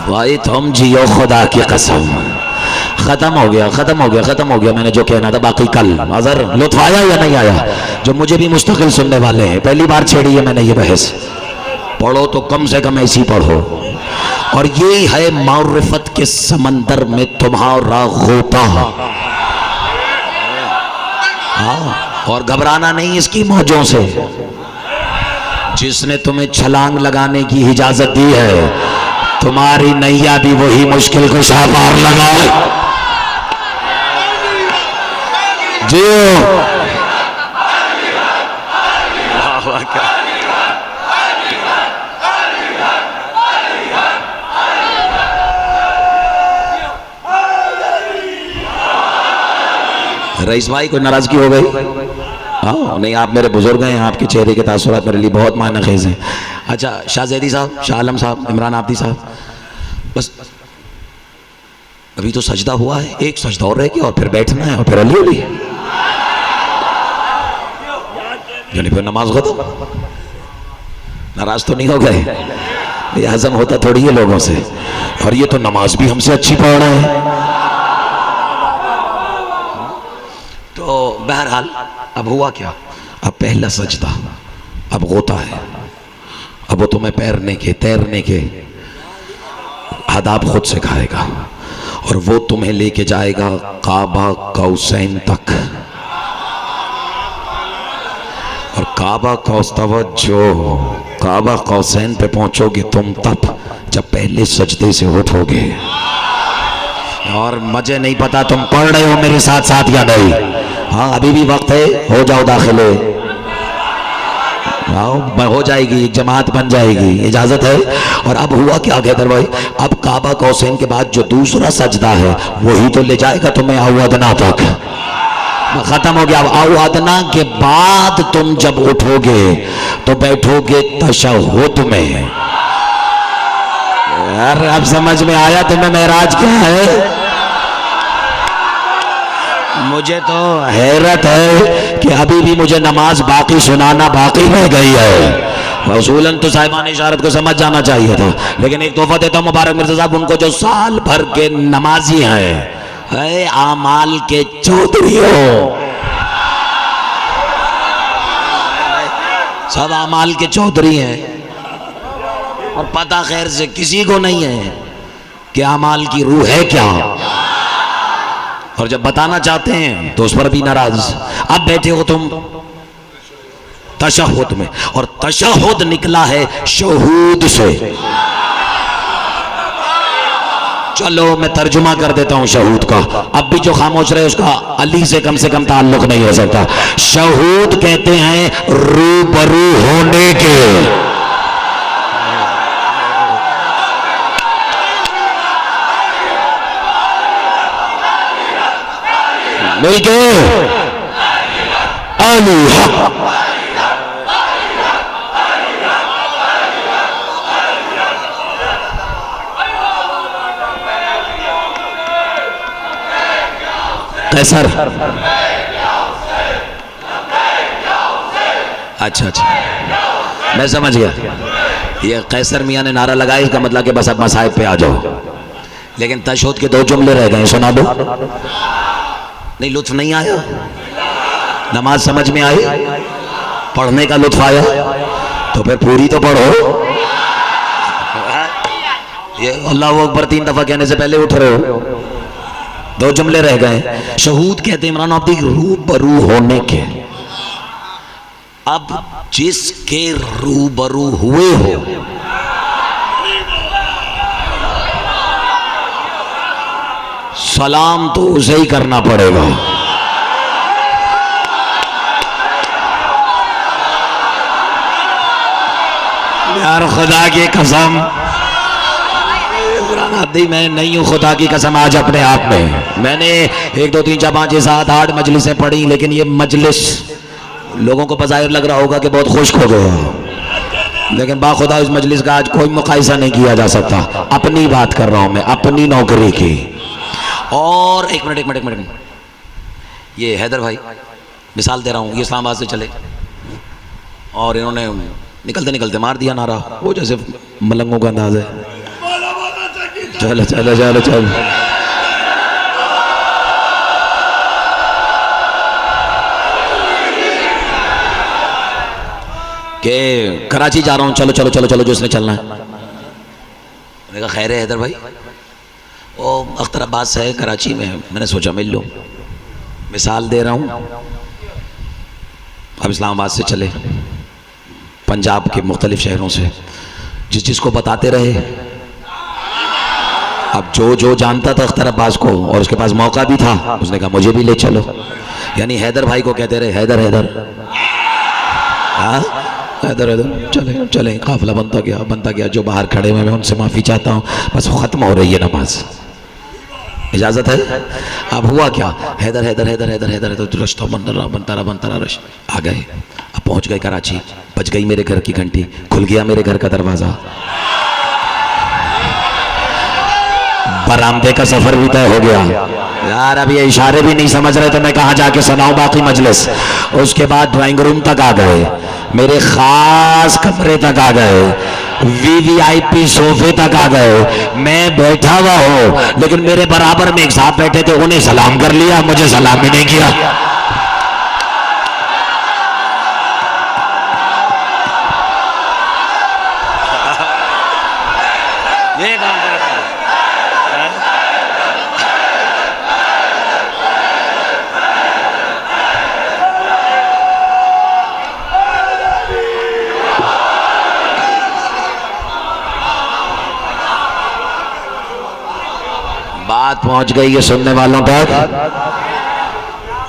भाई तुम जियो खुदा की कसम। खत्म हो गया मैंने जो कहना था। बाकी कल अगर लुत्फ आया या नहीं आया, जो मुझे भी मुस्तकिल सुनने वाले हैं, पहली बार छेड़ी है मैंने ये बहस। पढ़ो तो कम से कम ऐसी पढ़ो। और ये है मारिफत के समंदर में तुम्हारा गोता। हाँ, और घबराना नहीं इसकी मौजों से। जिसने तुम्हें छलांग लगाने की इजाजत दी है, तुम्हारी नैया भी वही मुश्किल को पार लगाए। जी रईस भाई कोई नाराजगी हो गई? हाँ नहीं, आप मेरे बुजुर्ग हैं, आपके चेहरे के तासुरात मेरे लिए बहुत मायना खेज हैं। अच्छा शाहज़ैदी साहब, शाह आलम साहब, इमरान आब्दी साहब, बस अभी तो सजदा हुआ है, एक सजदा और रह गया और फिर बैठना है और फिर अली अली, यानी फिर नमाज खत्म। नाराज तो नहीं हो गए? ये हजम होता थोड़ी है लोगों से। और ये तो नमाज भी हमसे अच्छी पढ़ रहे हैं। तो बहरहाल अब हुआ क्या, अब पहला सजदा, अब गोता है। अब वो तुम्हें तैरने के आदाब खुद सिखाएगा, और वो तुम्हें लेके जाएगा काबा कौसैन तक। और काबा कौसैन पे पहुंचोगे तुम तब जब पहले सजदे से उठोगे। और मुझे नहीं पता तुम पढ़ रहे हो मेरे साथ साथ या नहीं। हाँ अभी भी वक्त है, हो जाओ दाखिले, हो जाएगी, एक जमात बन जाएगी, इजाजत है। और अब हुआ क्या कहते भाई, अब काबा कौसैन के बाद जो दूसरा सजदा है वही तो ले जाएगा तुम्हें अवदना तक। खत्म हो गया। अब अवदना के बाद तुम जब उठोगे तो बैठोगे तशहुद में। यार अब समझ में आया तुम्हें मेराज क्या है? मुझे तो हैरत है कि अभी भी मुझे नमाज बाकी सुनाना बाकी रह गई है। रसूलन तो साहिबान इशारत को समझ जाना चाहिए था। लेकिन एक तोहफा देता हूँ मुबारक मिर्जा साहब उनको जो साल भर के नमाजी हैं, आमाल के चौधरी हो, सब आमाल के चौधरी हैं और पता खैर से किसी को नहीं है कि आमाल की रूह है क्या। और जब बताना चाहते हैं तो उस पर भी नाराज। अब बैठे हो तुम तशहुद में, और तशहुद निकला है शहूद से। चलो मैं तर्जुमा कर देता हूं शहूद का, अब भी जो खामोश रहे उसका अली से कम ताल्लुक नहीं हो सकता। शहूद कहते हैं रूबरू होने के। मिलके अली हक। कैसर, अच्छा अच्छा मैं समझ गया, ये कैसर मियाँ ने नारा लगाया, इसका मतलब कि बस अब मसाइब पे आ जाओ। लेकिन तशहुद के 2 जुमले रह गए, सुना दो। नहीं, लुत्फ नहीं आया? नमाज समझ में आई? पढ़ने का लुत्फ आया? तो फिर पूरी तो पढ़ो। ये अल्लाहू अकबर 3 दफा कहने से पहले उठ रहे हो। 2 जुमले रह गए। शहूद कहते हैं इमरान अब्दी रूबरू होने के। अब जिसके रूबरू हुए हो, सलाम तो उसे ही करना पड़ेगा। यार खुदा की कसम, मैं नहीं हूं, खुदा की कसम आज अपने आप में। मैंने 1 2 3 4 5 6 7 8 मजलिसें पढ़ी, लेकिन ये मजलिस लोगों को बज़ाहिर लग रहा होगा कि बहुत खुश्क हो गया, लेकिन बाखुदा इस मजलिस का आज कोई मुकायसा नहीं किया जा सकता। अपनी बात कर रहा हूं मैं, अपनी नौकरी की। और एक मिनट, ये हैदर भाई, मिसाल दे रहा हूँ, ये इस्लामाबाद से चले और इन्होंने निकलते निकलते मार दिया नारा, वो जैसे मलंगों का अंदाज है। चलो चलो चलो चलो, के कराची जा रहा हूँ, चलो चलो चलो चलो जो इसने चलना है। मैंने कहा खैर है हैदर भाई, वो अख्तर अब्बास है कराची में, मैंने सोचा मिल लो। मिसाल दे रहा हूँ, अब इस्लामाबाद से चले, पंजाब के मुख्तलिफ शहरों से, जिसको बताते रहे। अब जो जानता था अख्तर अब्बास को और उसके पास मौका भी था, उसने कहा मुझे भी ले चलो। यानी हैदर भाई को कहते रहे हैदर हैदर, हाँ हैदर हैदर, चले चले। काफिला बनता गया। जो बाहर खड़े हुए मैं उनसे माफ़ी चाहता हूँ, बस ख़त्म हो रही है नमाज, इजाज़त है। अब हुआ क्या, हैदर हैदर हैदर हैदर हैदर, तो रश्ता बनता रहा रश। आ गए, अब पहुँच गए कराची, बज गई मेरे घर की घंटी, खुल गया मेरे घर का दरवाज़ा, बरामदे का सफर भी तय हो गया। यार अब ये इशारे भी नहीं समझ रहे तो मैं कहाँ जाके सुनाऊं बाकी मजलिस। उसके बाद ड्राइंग रूम तक आ गए, मेरे खास कमरे तक आ गए, वीवीआईपी सोफे तक आ गए। मैं बैठा हुआ हूँ, लेकिन मेरे बराबर में एक साहब बैठे थे, उन्हें सलाम कर लिया, मुझे सलाम भी नहीं किया। ये काम बात पहुंच गई है सुनने वालों तक।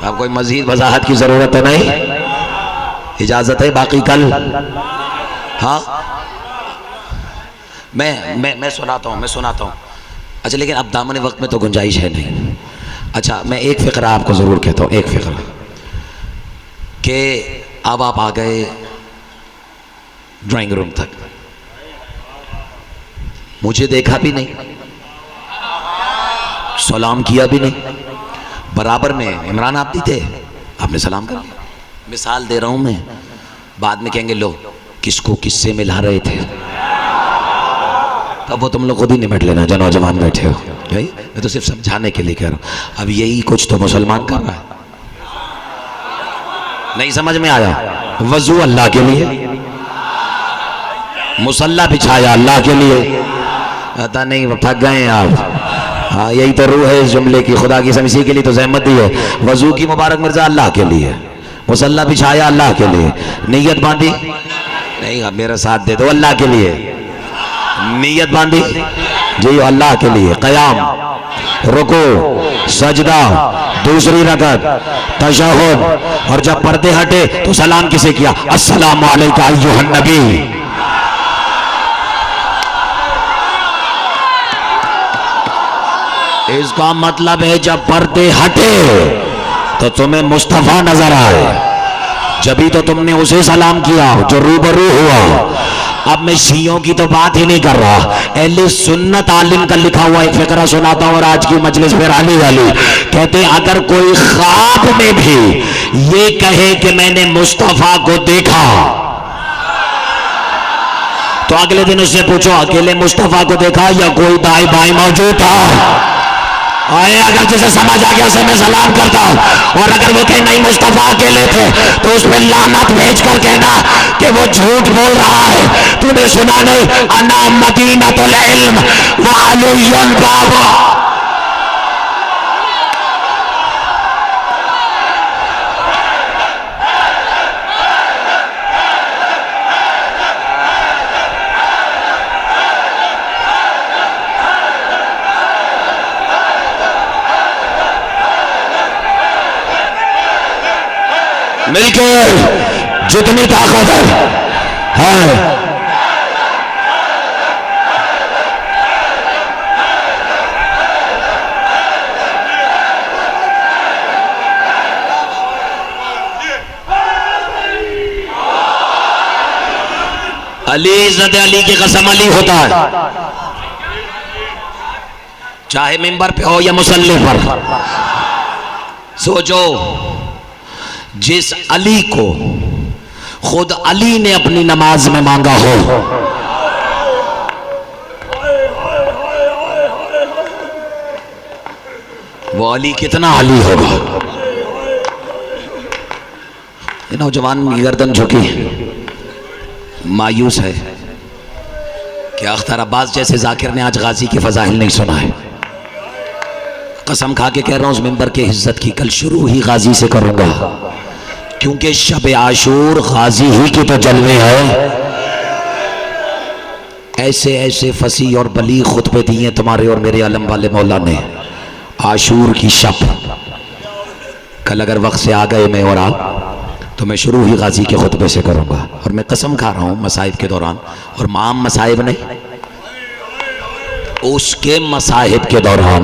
अब कोई मजीद वजाहत की जरूरत है नहीं, इजाजत है। बाकी कल हाँ मैं सुनाता हूँ। अच्छा, लेकिन अब दामन वक्त में तो गुंजाइश है नहीं। अच्छा, मैं एक फ़िक्रा आपको ज़रूर कहता हूँ, एक फ़िक्रा कि अब आप आ गए ड्राइंग रूम तक, मुझे देखा भी नहीं, सलाम किया भी नहीं, बराबर में इमरान आप भी थे, आपने सलाम कर लिया। मिसाल दे रहा हूँ मैं, बाद में कहेंगे लो किसको किससे मिला रहे थे, तब वो तुम लोग खुद ही निपट लेना जो नौजवान बैठे हो भाई। मैं तो सिर्फ समझाने के लिए कह रहा हूँ। अब यही कुछ तो मुसलमान कर रहा है, नहीं समझ में आया? वजू अल्लाह के लिए, मुसल्ला बिछाया अल्लाह के लिए, पता नहीं थक गए आप। हाँ, यही तो रूह है इस जुमले की, खुदा की समझी के लिए तो जहमत दी है। वजू की मुबारक मिर्जा अल्लाह के लिए, मुसल्ला बिछाया अल्लाह के लिए, नीयत बांधी, नहीं अब मेरा साथ दे दो, अल्लाह के लिए नीयत बांधी जी, अल्लाह के लिए क़याम, रुकू, सजदा, दूसरी रकअत, तशहुद, और जब पर्दे हटे तो सलाम किसे किया? अस्सलामु अलैका अय्युहन नबी। इसका मतलब है जब पर्दे हटे तो तुम्हें मुस्तफा नजर आए, जभी तो तुमने उसे सलाम किया जो रूबरू हुआ। अब मैं शियों की तो बात ही नहीं कर रहा, अहले सुन्नत आलिम का लिखा हुआ एक फिक्रा सुनाता हूं और आज की मजलिस फिर आने वाली। कहते अगर कोई ख्वाब में भी ये कहे कि मैंने मुस्तफा को देखा, तो अगले दिन उससे पूछो अकेले मुस्तफा को देखा या कोई दाई बाई मौजूद था? आए अगर जिसे समझ आ गया उसे मैं सलाम करता हूं, और अगर वो कहे नहीं मुस्तफा अकेले थे तो उसमें लानत भेज कर कहना कि वो झूठ बोल रहा है। तूने सुना नहीं, अन्ना मदीनतुल इल्म व अलीयुल बाबा। मिलकर जितनी ताकत है, अली इज़्ज़त अली की कसम अली होता है, चाहे मिंबर पे हो या मुसल्ले पर। सोचो जिस अली को खुद अली ने अपनी नमाज में मांगा हो, वो अली कितना अली होगा। ये नौजवान की गर्दन झुकी, मायूस है कि अख्तर अब्बास जैसे जाकिर ने आज गाजी की फजाइल नहीं सुना है। कसम खा के कह रहा हूं, उस मिंबर के इज्जत की कल शुरू ही गाजी से करूंगा, क्योंकि शब आशूर गाजी ही की तो जलवे है। ऐसे ऐसे फसी और बलीग खुतबे दिए तुम्हारे और मेरे आलम वाले मौला ने आशूर की शब। कल अगर वक्त से आ गए मैं और आप, तो मैं शुरू ही गाजी के खुतबे से करूंगा। और मैं कसम खा रहा हूं मसाइब के दौरान, और माम मसाइब नहीं, उसके मसाइब के दौरान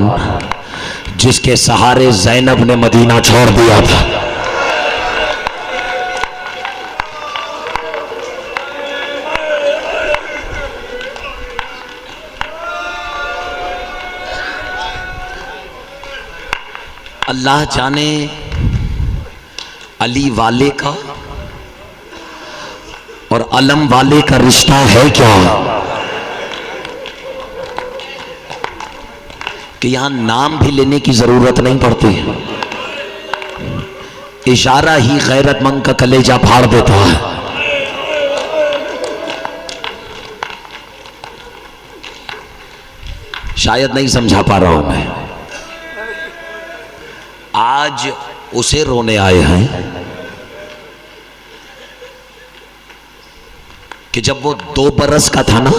जिसके सहारे ज़ैनब ने मदीना छोड़ दिया था। अल्लाह जाने अली वाले का और अलम वाले का रिश्ता है क्या, कि यहां नाम भी लेने की जरूरत नहीं पड़ती, इशारा ही गैरतमंद का कलेजा फाड़ देता है। शायद नहीं समझा पा रहा हूं मैं। आज उसे रोने आए हैं कि जब वो 2 बरस का था ना,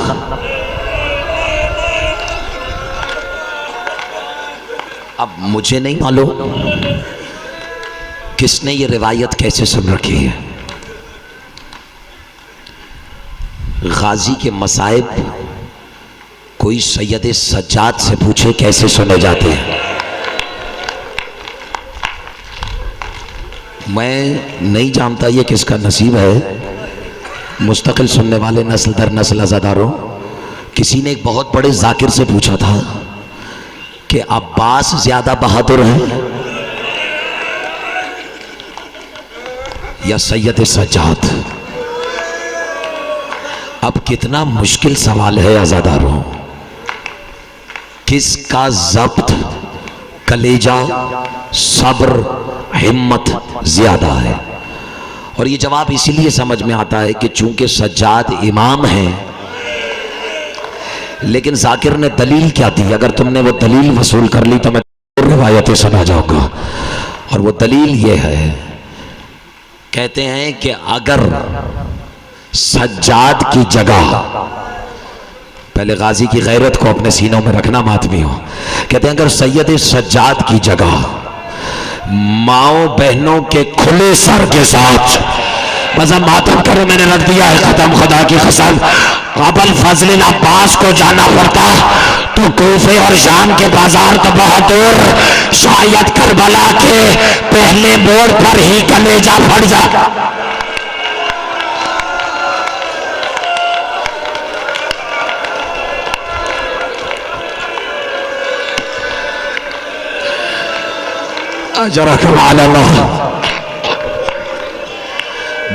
अब मुझे नहीं मालूम किसने ये रिवायत कैसे सुन रखी है। गाजी के मसाइब कोई सैयद सज्जाद से पूछे कैसे सुने जाते हैं। मैं नहीं जानता ये किसका नसीब है, मुस्तकिल सुनने वाले नस्ल दर नस्ल अज़ादारों। किसी ने एक बहुत बड़े जाकिर से पूछा था कि अब्बास ज्यादा बहादुर हैं या सैयद सज्जाद। अब कितना मुश्किल सवाल है अज़ादारों, किसका ज़ब्त, कलेजा, सब्र, हिम्मत ज्यादा है। और ये जवाब इसीलिए समझ में आता है कि चूंकि सज्जाद इमाम हैं, लेकिन जाकिर ने दलील क्या दी। अगर तुमने वो दलील वसूल कर ली तो मैं रिवायतें सुना जाऊंगा। और वो दलील ये है कहते हैं कि अगर सज्जाद की जगह, पहले गाजी की गैरत को अपने सीनों में रखना मातमी हो, कहते हैं अगर सैयद सज्जाद की जगह माओ बहनों के खुले सर के साथ, बस अब मातम करो मैंने रख दिया है खत्म खुदा की कसम, अबुल फजल अब्बास को जाना पड़ता तो कूफे और शाम के बाजार तो बहुत दूर, शायद करबला के पहले मोड़ पर ही कलेजा फट जाता।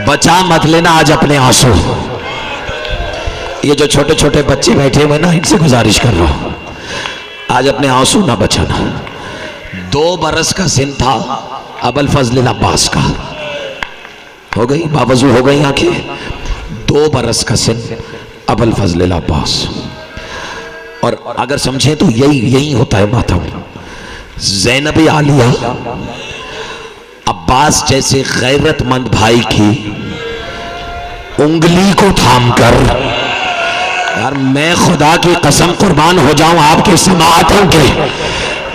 बचा मत लेना आज अपने आंसू। ये जो छोटे छोटे बच्चे बैठे हुए ना, इनसे गुजारिश कर रहा हूं आज अपने आंसू ना बचाना। 2 बरस का सिन था अबुल फजल अब्बास का, हो गई बावजू हो गई आंखें। 2 बरस का सिन अबुल फजल अब्बास, और अगर समझे तो यही होता है मातम। ज़ैनब आलिया अब्बास जैसे गैरतमंद भाई की उंगली को थामकर, यार मैं खुदा की कसम कुर्बान हो जाऊं आपके समाअतों के,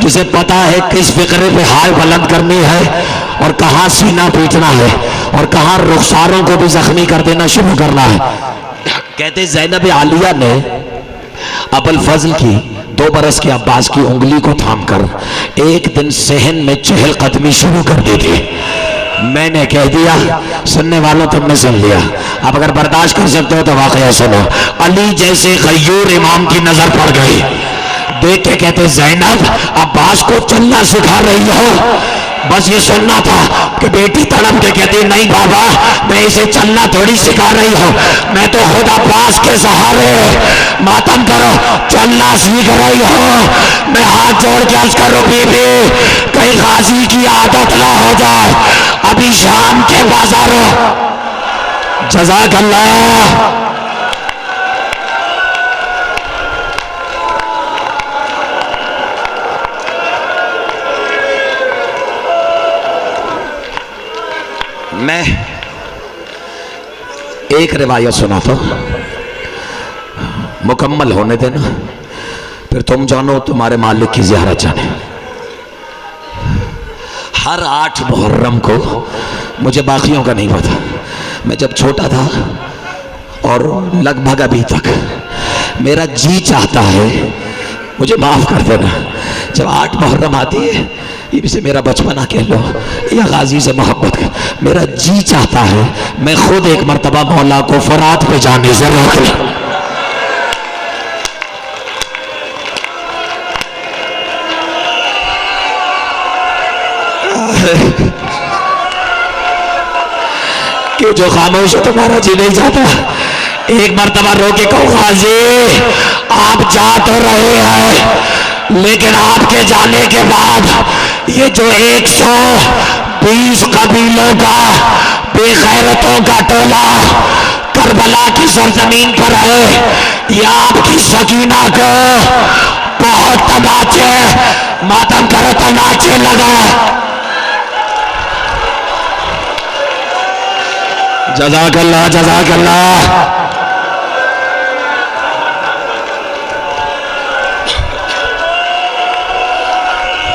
जिसे पता है किस फिक्रे पे हाय बुलंद करनी है और कहां सीना पीटना है और कहां रुखसारों को भी जख्मी कर देना शुरू करना है। कहते ज़ैनब आलिया ने अबुल फजल की 2 बरस के अब्बास की उंगली को थामकर एक दिन सहन में चहलकदमी शुरू कर दी थी। मैंने कह दिया, सुनने वालों तुमने सुन लिया, अब अगर बर्दाश्त कर सकते हो तो वाकया सुनो। अली जैसे गयूर इमाम की नजर पड़ गई, देख के कहते ज़ैनब अब्बास को चलना सिखा रही हो, बस ये सुनना था कि बेटी तड़प के कहती नहीं बाबा मैं इसे चलना थोड़ी सिखा रही हूँ, मैं तो खुद अब्बास के सहारे मातम करो चलना सीख रही हूँ। मैं हाथ जोड़ के अर्ज करूँ बीबी कहीं गाजी की आदत ना हो जाए, अभी शाम के बाजारों। जज़ाकल्लाह। मैं एक रिवायत सुनाता हूं, मुकम्मल होने देना, फिर तुम जानो तुम्हारे मालिक की ज़ियारत जाने। हर 8 मुहर्रम को, मुझे बाकियों का नहीं पता, मैं जब छोटा था और लगभग अभी तक मेरा जी चाहता है, मुझे माफ़ कर देना, जब 8 मुहर्रम आती है, ये से मेरा बचपना कह लो या गाजी से मोहब्बत कर, मेरा जी चाहता है मैं खुद एक मर्तबा मौला को फरात पे जाने से रोक लूं। क्यों जो खामोश है तुम्हारा जी नहीं जाता, एक मर्तबा रोके कहो गाजी आप जा तो रहे हैं, लेकिन आपके जाने के बाद ये जो 120 कबीलों का बेगैरतों का टोला करबला की सरजमीन पर है, ये आपकी सकीना को बहुत तमाचे मातम करो, तमाचे लगा। जज़ाकल्लाह जज़ाकल्लाह।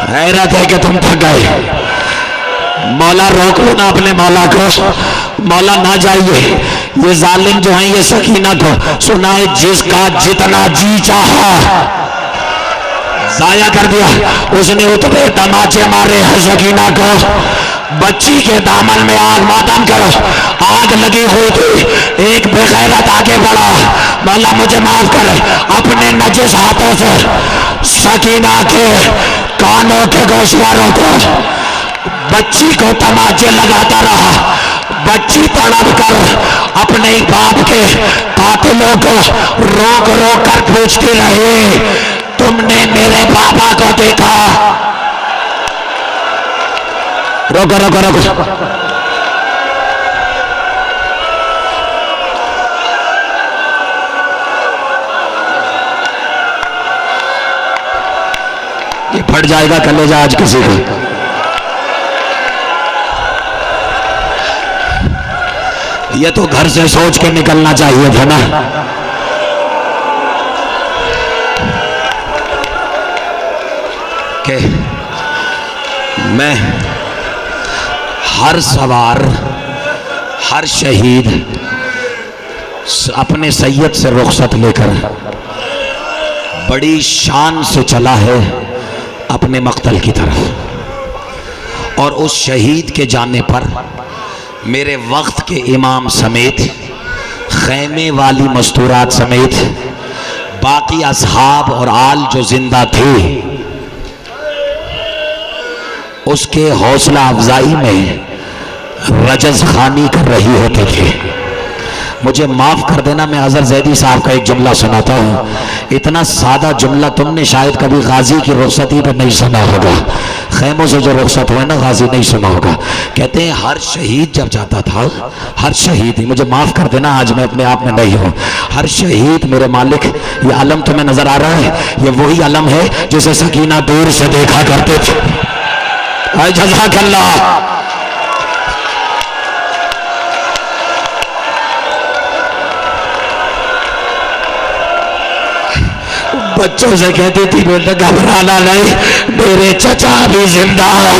हैरत है कि तुम थक गए, मौला रोक लो ना अपने मौला को, मौला ना जाइए, ये जालिम जो है ये सकीना को सुनाए जिसका जितना जी चाहा जाया कर दिया, उसने उतने तमाचे मारे हैं सकीना को। बच्ची के दामन में आग मातम करो, आग लगी हुई थी, एक बेगैरत आगे बढ़ा, मौला मुझे माफ करे, अपने नजिस हाथों से सकीना के कानों के गोशवारों को बच्ची को तमाचे लगाता रहा। बच्ची तड़प कर अपने बाप के कातिलों को रोक रोक कर पूछती रही, तुमने मेरे बाबा को देखा? रोको रोको रोको, ये फट जाएगा कलेजा आज किसी को। ये तो घर से सोच के निकलना चाहिए था ना। कि मैं हर सवार, हर शहीद अपने सैयद से रुखसत लेकर बड़ी शान से चला है अपने मक्तल की तरफ। और उस शहीद के जाने पर मेरे वक्त के इमाम समेत, खैमे वाली मस्तूरात समेत बाकी असहाब और आल जो जिंदा थे, उसके हौसला अफजाई में रजस खानी कर रही होते थे। मुझे माफ़ कर देना, मैं अजहर जैदी साहब का एक जुमला सुनाता हूँ। इतना सादा जुमला तुमने शायद कभी गाजी की रुखसती पर नहीं सुना होगा। खैमों से जो रुखसत हुआ ना, गाजी नहीं सुना होगा। कहते हैं हर शहीद जब जाता था, हर शहीद ही, मुझे माफ़ कर देना आज मैं अपने आप में नहीं हूँ, हर शहीद मेरे मालिक, ये अलम तुम्हें नज़र आ रहा है, ये वही अलम है जिसे सकीना दूर से देखा करते थे। जज़ाकल्लाह। बच्चों से कहती थी बेटा घबराना नहीं, मेरे चचा भी जिंदा है।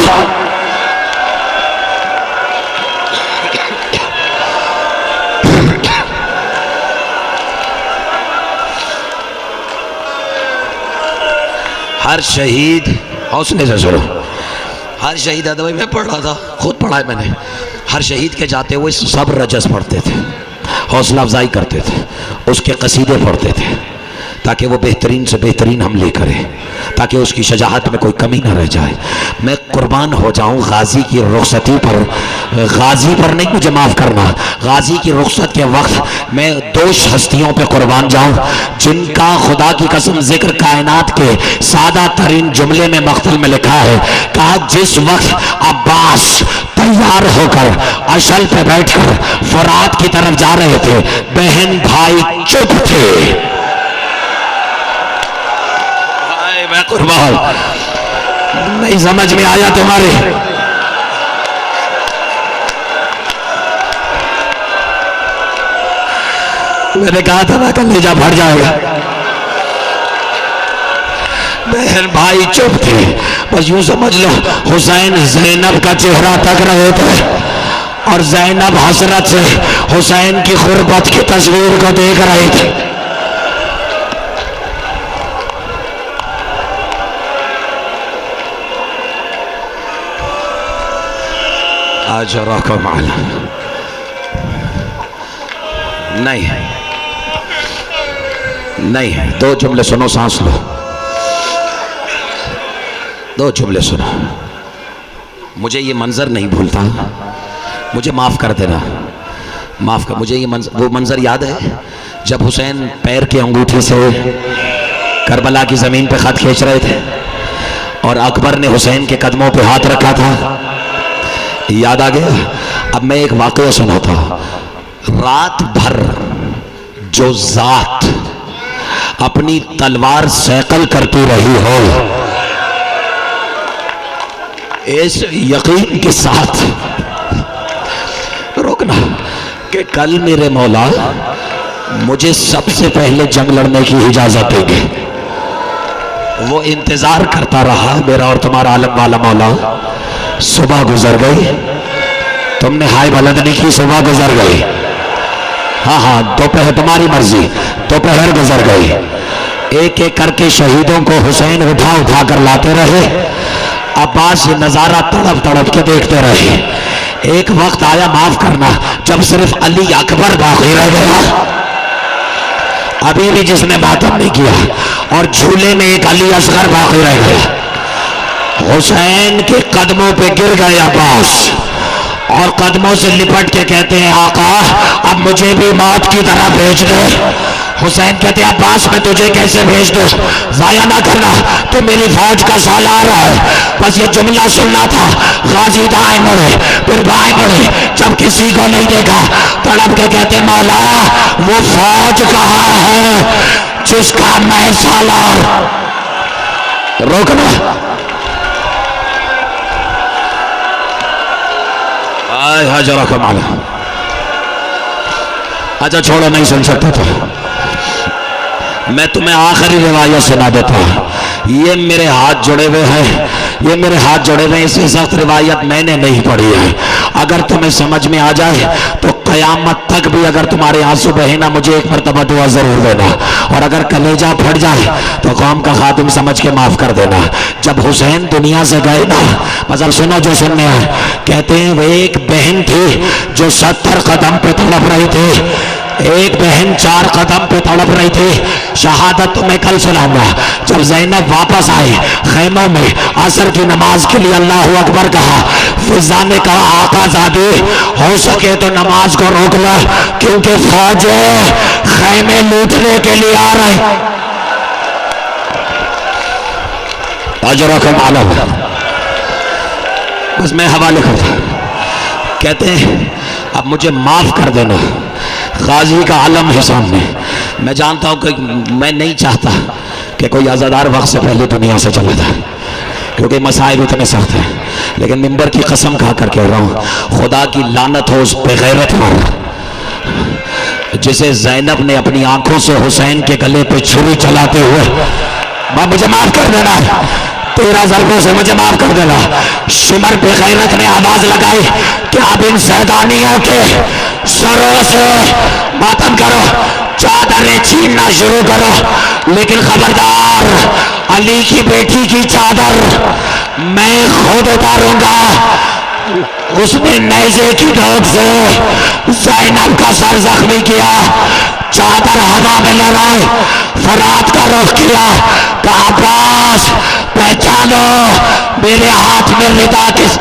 हर शहीद, हौसले से सुनो, हर शहीद अदवाई में पढ़ रहा था, खुद पढ़ा है मैंने। हर शहीद के जाते हुए सब रजस पढ़ते थे, हौसला अफजाई करते थे, उसके कसीदे पढ़ते थे ताकि वो बेहतरीन से बेहतरीन हमले करे, ताकि उसकी शजाहत में कोई कमी ना रह जाए। मैं कुर्बान हो जाऊं गाजी की रुखसती पर, गाजी पर नहीं, मुझे माफ़ करना, गाजी की रुखसत के वक्त मैं दो हस्तियों पे कुर्बान जाऊं जिनका खुदा की कसम जिक्र कायनात के सादा तरीन जुमले में मख्तल में लिखा है। कहा जिस वक्त अब्बास तैयार होकर अशल पे बैठकर फुरात की तरफ जा रहे थे, बहन भाई चुप थे। कुर्बान नहीं समझ में आया तुम्हारे? मैंने कहा था ना कलेजा फट जाएगा। बहन भाई चुप थे, बस यूं समझ लो हुसैन ज़ैनब का चेहरा तक रहे थे और ज़ैनब हसरत से हुसैन की गुर्बत की तस्वीर को देख रहे थे। नहीं नहीं, दो जुमले सुनो, सांस लो, दो जुमले सुनो। मुझे ये मंजर नहीं भूलता, मुझे माफ़ कर देना, माफ़ कर। मुझे ये वो मंजर याद है जब हुसैन पैर की अंगूठी से करबला की ज़मीन पे ख़त खींच रहे थे और अकबर ने हुसैन के कदमों पे हाथ रखा था, याद आ गया? अब मैं एक वाक़या सुनाता हूँ। रात भर जो जात अपनी तलवार सैकल करती रही हो, इस यकीन के साथ रोकना कि कल मेरे मौला मुझे सबसे पहले जंग लड़ने की इजाजत देंगे। वो इंतजार करता रहा, मेरा और तुम्हारा आलम वाला मौला। सुबह गुजर गई, तुमने हाय बुलंद नहीं की, सुबह गुजर गई। हाँ हाँ, दोपहर तुम्हारी मर्जी, दोपहर गुजर गई। एक एक करके शहीदों को हुसैन उठा उठा कर लाते रहे। अब्बास ये नज़ारा तड़प तड़प के देखते रहे। एक वक्त आया, माफ करना, जब सिर्फ अली अकबर बाकी रह गया, अभी भी जिसने मातम नहीं किया, और झूले में एक अली असगर बाकी रह गया। हुसैन के कदमों पे गिर गए अब्बास और कदमों से लिपट के कहते हैं, आका अब मुझे भी मौत की तरह भेज दे। हुसैन कहते हैं, अब्बास मैं तुझे कैसे भेज दूं, जाया ना करना, तो मेरी फौज का सालार है। बस ये जुमला सुनना था। गाजी दाएं मुड़े, फिर बाएं मुड़े, जब किसी को नहीं देखा तड़प के कहते, मौला वो फौज कहाँ है जिसका मैं सालार। रोकना, अच्छा छोड़ो, नहीं सुन सकता तो मैं तुम्हें आखिरी रिवायत सुना देता हूँ। ये मेरे हाथ जुड़े हुए हैं, ये मेरे हाथ जुड़े हुए हैं। इसकी सख्त रिवायत मैंने नहीं पढ़ी है। अगर तुम्हें समझ में आ जाए तो कयामत तक भी अगर तुम्हारे आंसू बहे ना, मुझे एक मरतबा दुआ जरूर देना। और अगर कलेजा फट जाए तो कौम का खातिम समझ के माफ कर देना। जब हुसैन दुनिया से गए ना, मतलब सुनो जो सुनने आए, कहते हैं वो एक बहन थी जो 70 कदम पे तड़प रही थी, एक बहन 4 कदम पे तड़प रही थी। शहादत तो मैं कल सुनाऊंगा। जब ज़ैनब वापस आई खैमों में, असर की नमाज के लिए अल्लाह अकबर कहा, फिजा ने कहा आकाज़ादे हो सके तो नमाज को रोक लो, क्योंकि फौज खैमे लूटने के लिए आ रहे। अजरकम आलम, बस मैं हवाले करता। कहते हैं अब मुझे माफ कर देना, गाजी का आलम है सामने। मैं जानता हूं कि मैं नहीं चाहता कि कोई आज़ादार वक्त से पहले दुनिया से चला जाए, क्योंकि मसाइब इतने सख्त हैं। लेकिन मिंबर की कसम खा कर कह रहा हूं, खुदा की लानत हो उस बेगैरत पर जिसे ज़ैनब ने अपनी आंखों से हुसैन के गले पे छुरी चलाते हुए, मुझे माफ कर देना, 13 ज़रबों से मुझे माफ कर देना। शिमर बेगैरत ने आवाज लगाई कि अब इन सैतानियों के सरों से मातम करो, चादरें छीनना शुरू करो, लेकिन खबरदार, अली की बेटी की चादर मैं खुद उतारूंगा। उसने नेज़े की नोक से ज़ैनब का सर जख्मी किया, चादर हवा में लहराई, फरात का रुख किया, कहा अब्बास पहचानो मेरे हाथ में रिदा किस